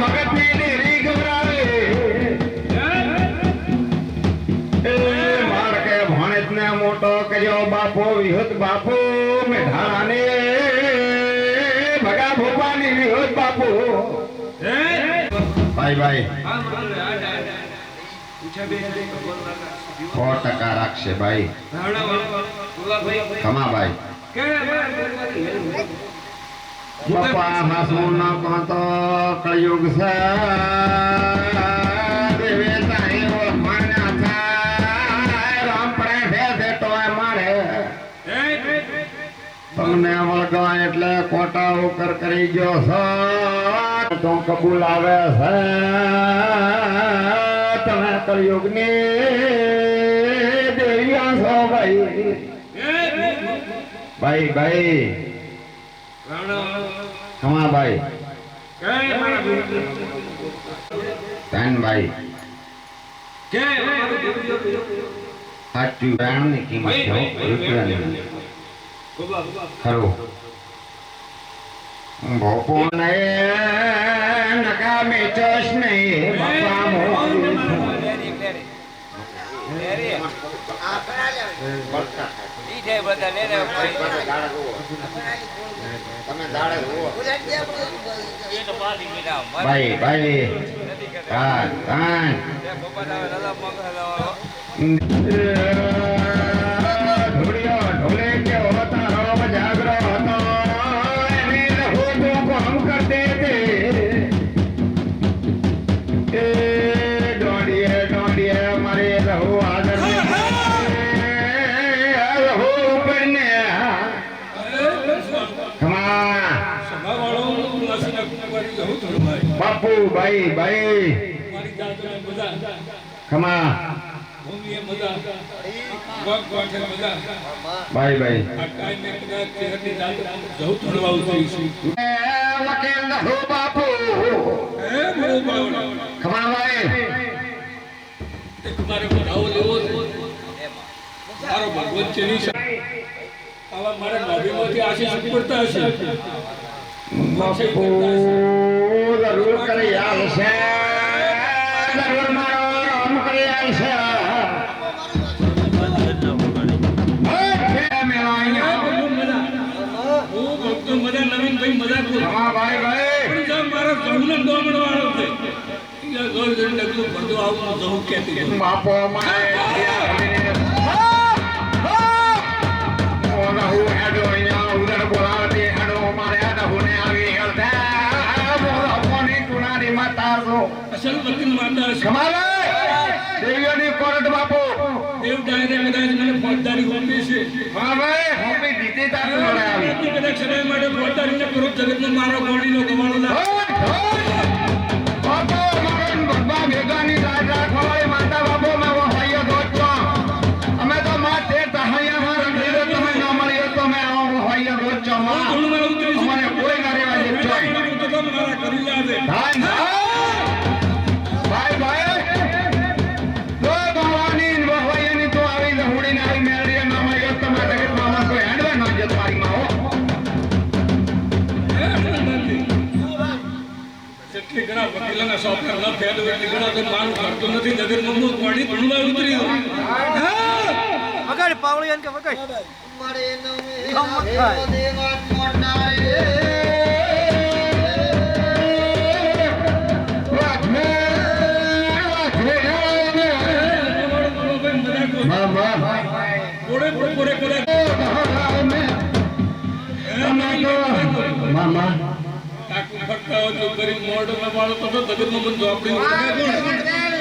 ભગતની ડેરી ગવરાવે એ મારકે ભણેજને મોટો કર્યો બાપુ વિહત બાપુ મેઠાને ભગા ભોપાની વિહત બાપુ ભાઈ ભાઈ 100% રાખશે ભાઈ ખમા ભાઈ બાપા હાસું ના કાંતો કળયુગ છે દેવે તારી ઓળખાણ થાય રામ પડે ભેદે ટોય મારે તમને વળગા એટલે કોટા ઉકર કરી ગયો છો તો કબૂલ આવે છે તમે કળયુગની દેવિયા છો ભાઈ ભાઈ ભાઈ ખમા ભાઈ ધન ભાઈ સાચું ની કિંમત છે રૂપિયાની ખરું ભોપો ને નકામે ચોસ નહીં બાપા મોરી તમે દાડે જુઓ. ઉડાડી દે આપણે. એ તો પાડી ગઈ. ભાઈ ભાઈ કાન કાન ઢોળિયો ઢોલે કે હોતા હરો જાગરો હતો એને રહો તો કામ કરતે થે એ ડોડીએ મારે રહો આદર રહો પડને ખમા સભાવાળો નાસીના કુંવારી જવું થોડું ભાઈ બાપુ ભાઈ ભાઈ મારી દાદુને મજા ખમા ભૂમિએ મજા વાગ વાઠે મજા ભાઈ ભાઈ આ કાયમે કદાચ તે હતી દાદુ જવું થોડું આવતું છે વકીલ રહો બાપુ હે બહુ બાવડા ખમા ભાઈ એક મારે બધાવો લેવો છે મારો ભગવત છે ની આવા મારા નોબીમાંથી આશીષ પડતા હશે બાપુ જરૂર કરી આવશે જરૂર મારો રામ કરી આવશે હું ભક્તો મજા નવીનભાઈ મજા કરું ખમા ભાઈ ભાઈ પણ જો મારો જહુનો દોમડો વાળો છે યા ગોળ ગોળ ડગલું ભરતો આવું જહુ કહેતી હતી. બાપો મારે ઓના હું હેડો અહીંયા ઉદર બોલાવતી હેડો મારે હેડો હુને આવી હેલતા બોલો કોની ટુનારી માતા છો અસલ વકીલ માતા હશે ખમાલે દેવીઓની કોર્ટ બાપુ દેવ ડાયરે કદાચ મને ફોજદારી સોંપી છે હા ભાઈ હોમી દીધી તાર લડે આવી કદાચ સમય માટે ફોજદારીને કરો જગતનો મારો ગોળીનો ગવાળો ના બાપુ મગન ભગવા ભેગાની રાજ રાખવાળી માતા બાપુ મેં વહાયો દોચો અમે તો માં તે તહાયા રખડી દો તમે ન મળ્યો તો મેં વહાયો દોચો માં ધૂળમાં ઉતરી છે. મને કોઈ ના રેવા જેવું છે તો તો મારા કરી લાવે ભાઈ ભાઈ તો ભવાની વહાયાની તો આવી લહુડી ને આવી મેળીએ ન મળ્યો તો મેં જગત મામા કોઈ હેડવા ન જત મારી માં હો જેટલી ઘણા વકીલોના સોફ્ટવેર ન ફેલ હોય એટલી ઘણા તો મારું કરતો નથી નગરમાં હું પાણી ધૂળમાં ઉતરી ગયો. વગાડ પાવળી કે વગાડ મારે નવે ગમત થાય. દેવા મોરનાએ કોડે કોડે કોડે મામા કાકુ ફટકાઓ તો કરી મોઢો ના વાળો તો જગતમાં બંધો આપણી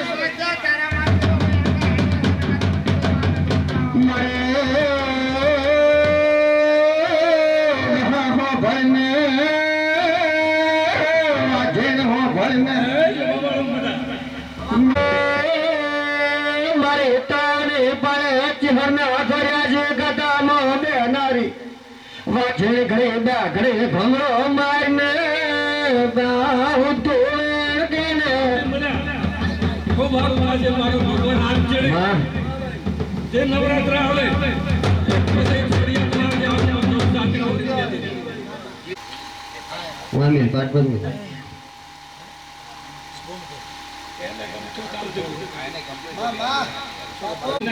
મારી તાને પાળે ચિહર ને વાથર્યા છે ગદામાં બેનારી વાછે ઘરે દા ઘરે ભંગરો મારને બાહુ તોડ દેને ખૂબ સારું આજે મારો ભગવાન હાથ ચડે જે નવરાત્ર આવે પછી ફરી તમારે આવવાનું શાંતિ કરી દેતી. વામી પાટ બંધ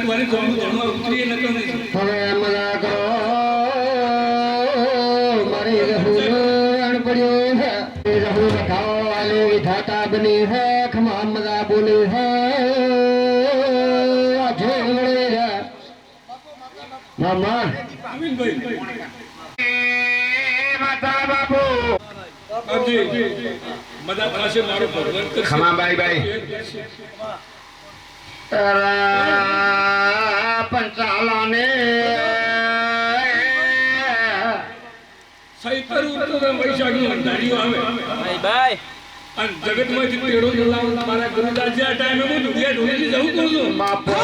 વારી ધોળમાં ઉતરીએ ન તો નહીં. હવે મજા કરો મારી રહુણ પડ્યો હે રહુ બતાઓ આલે વિધાતા બની હે ખમા મજા બોલી હે આજે મળે હે મામા અમીનભાઈ માતા બાપુ બાપજી મજા પાસે મારો ભગવાન કરશે. ખમા બાઈ બાઈ તારા પંચાલાને સૈતર ઉત્તર વૈશાખની અંધારીઓ આવે ભાઈ ભાઈ અને જગતમાંથી તેડો લાવ મારા ગુરુદાસ જે આ ટાઈમે હું ઢૂંઢિયા ઢૂંઢી જવું કહું છું. બાપુ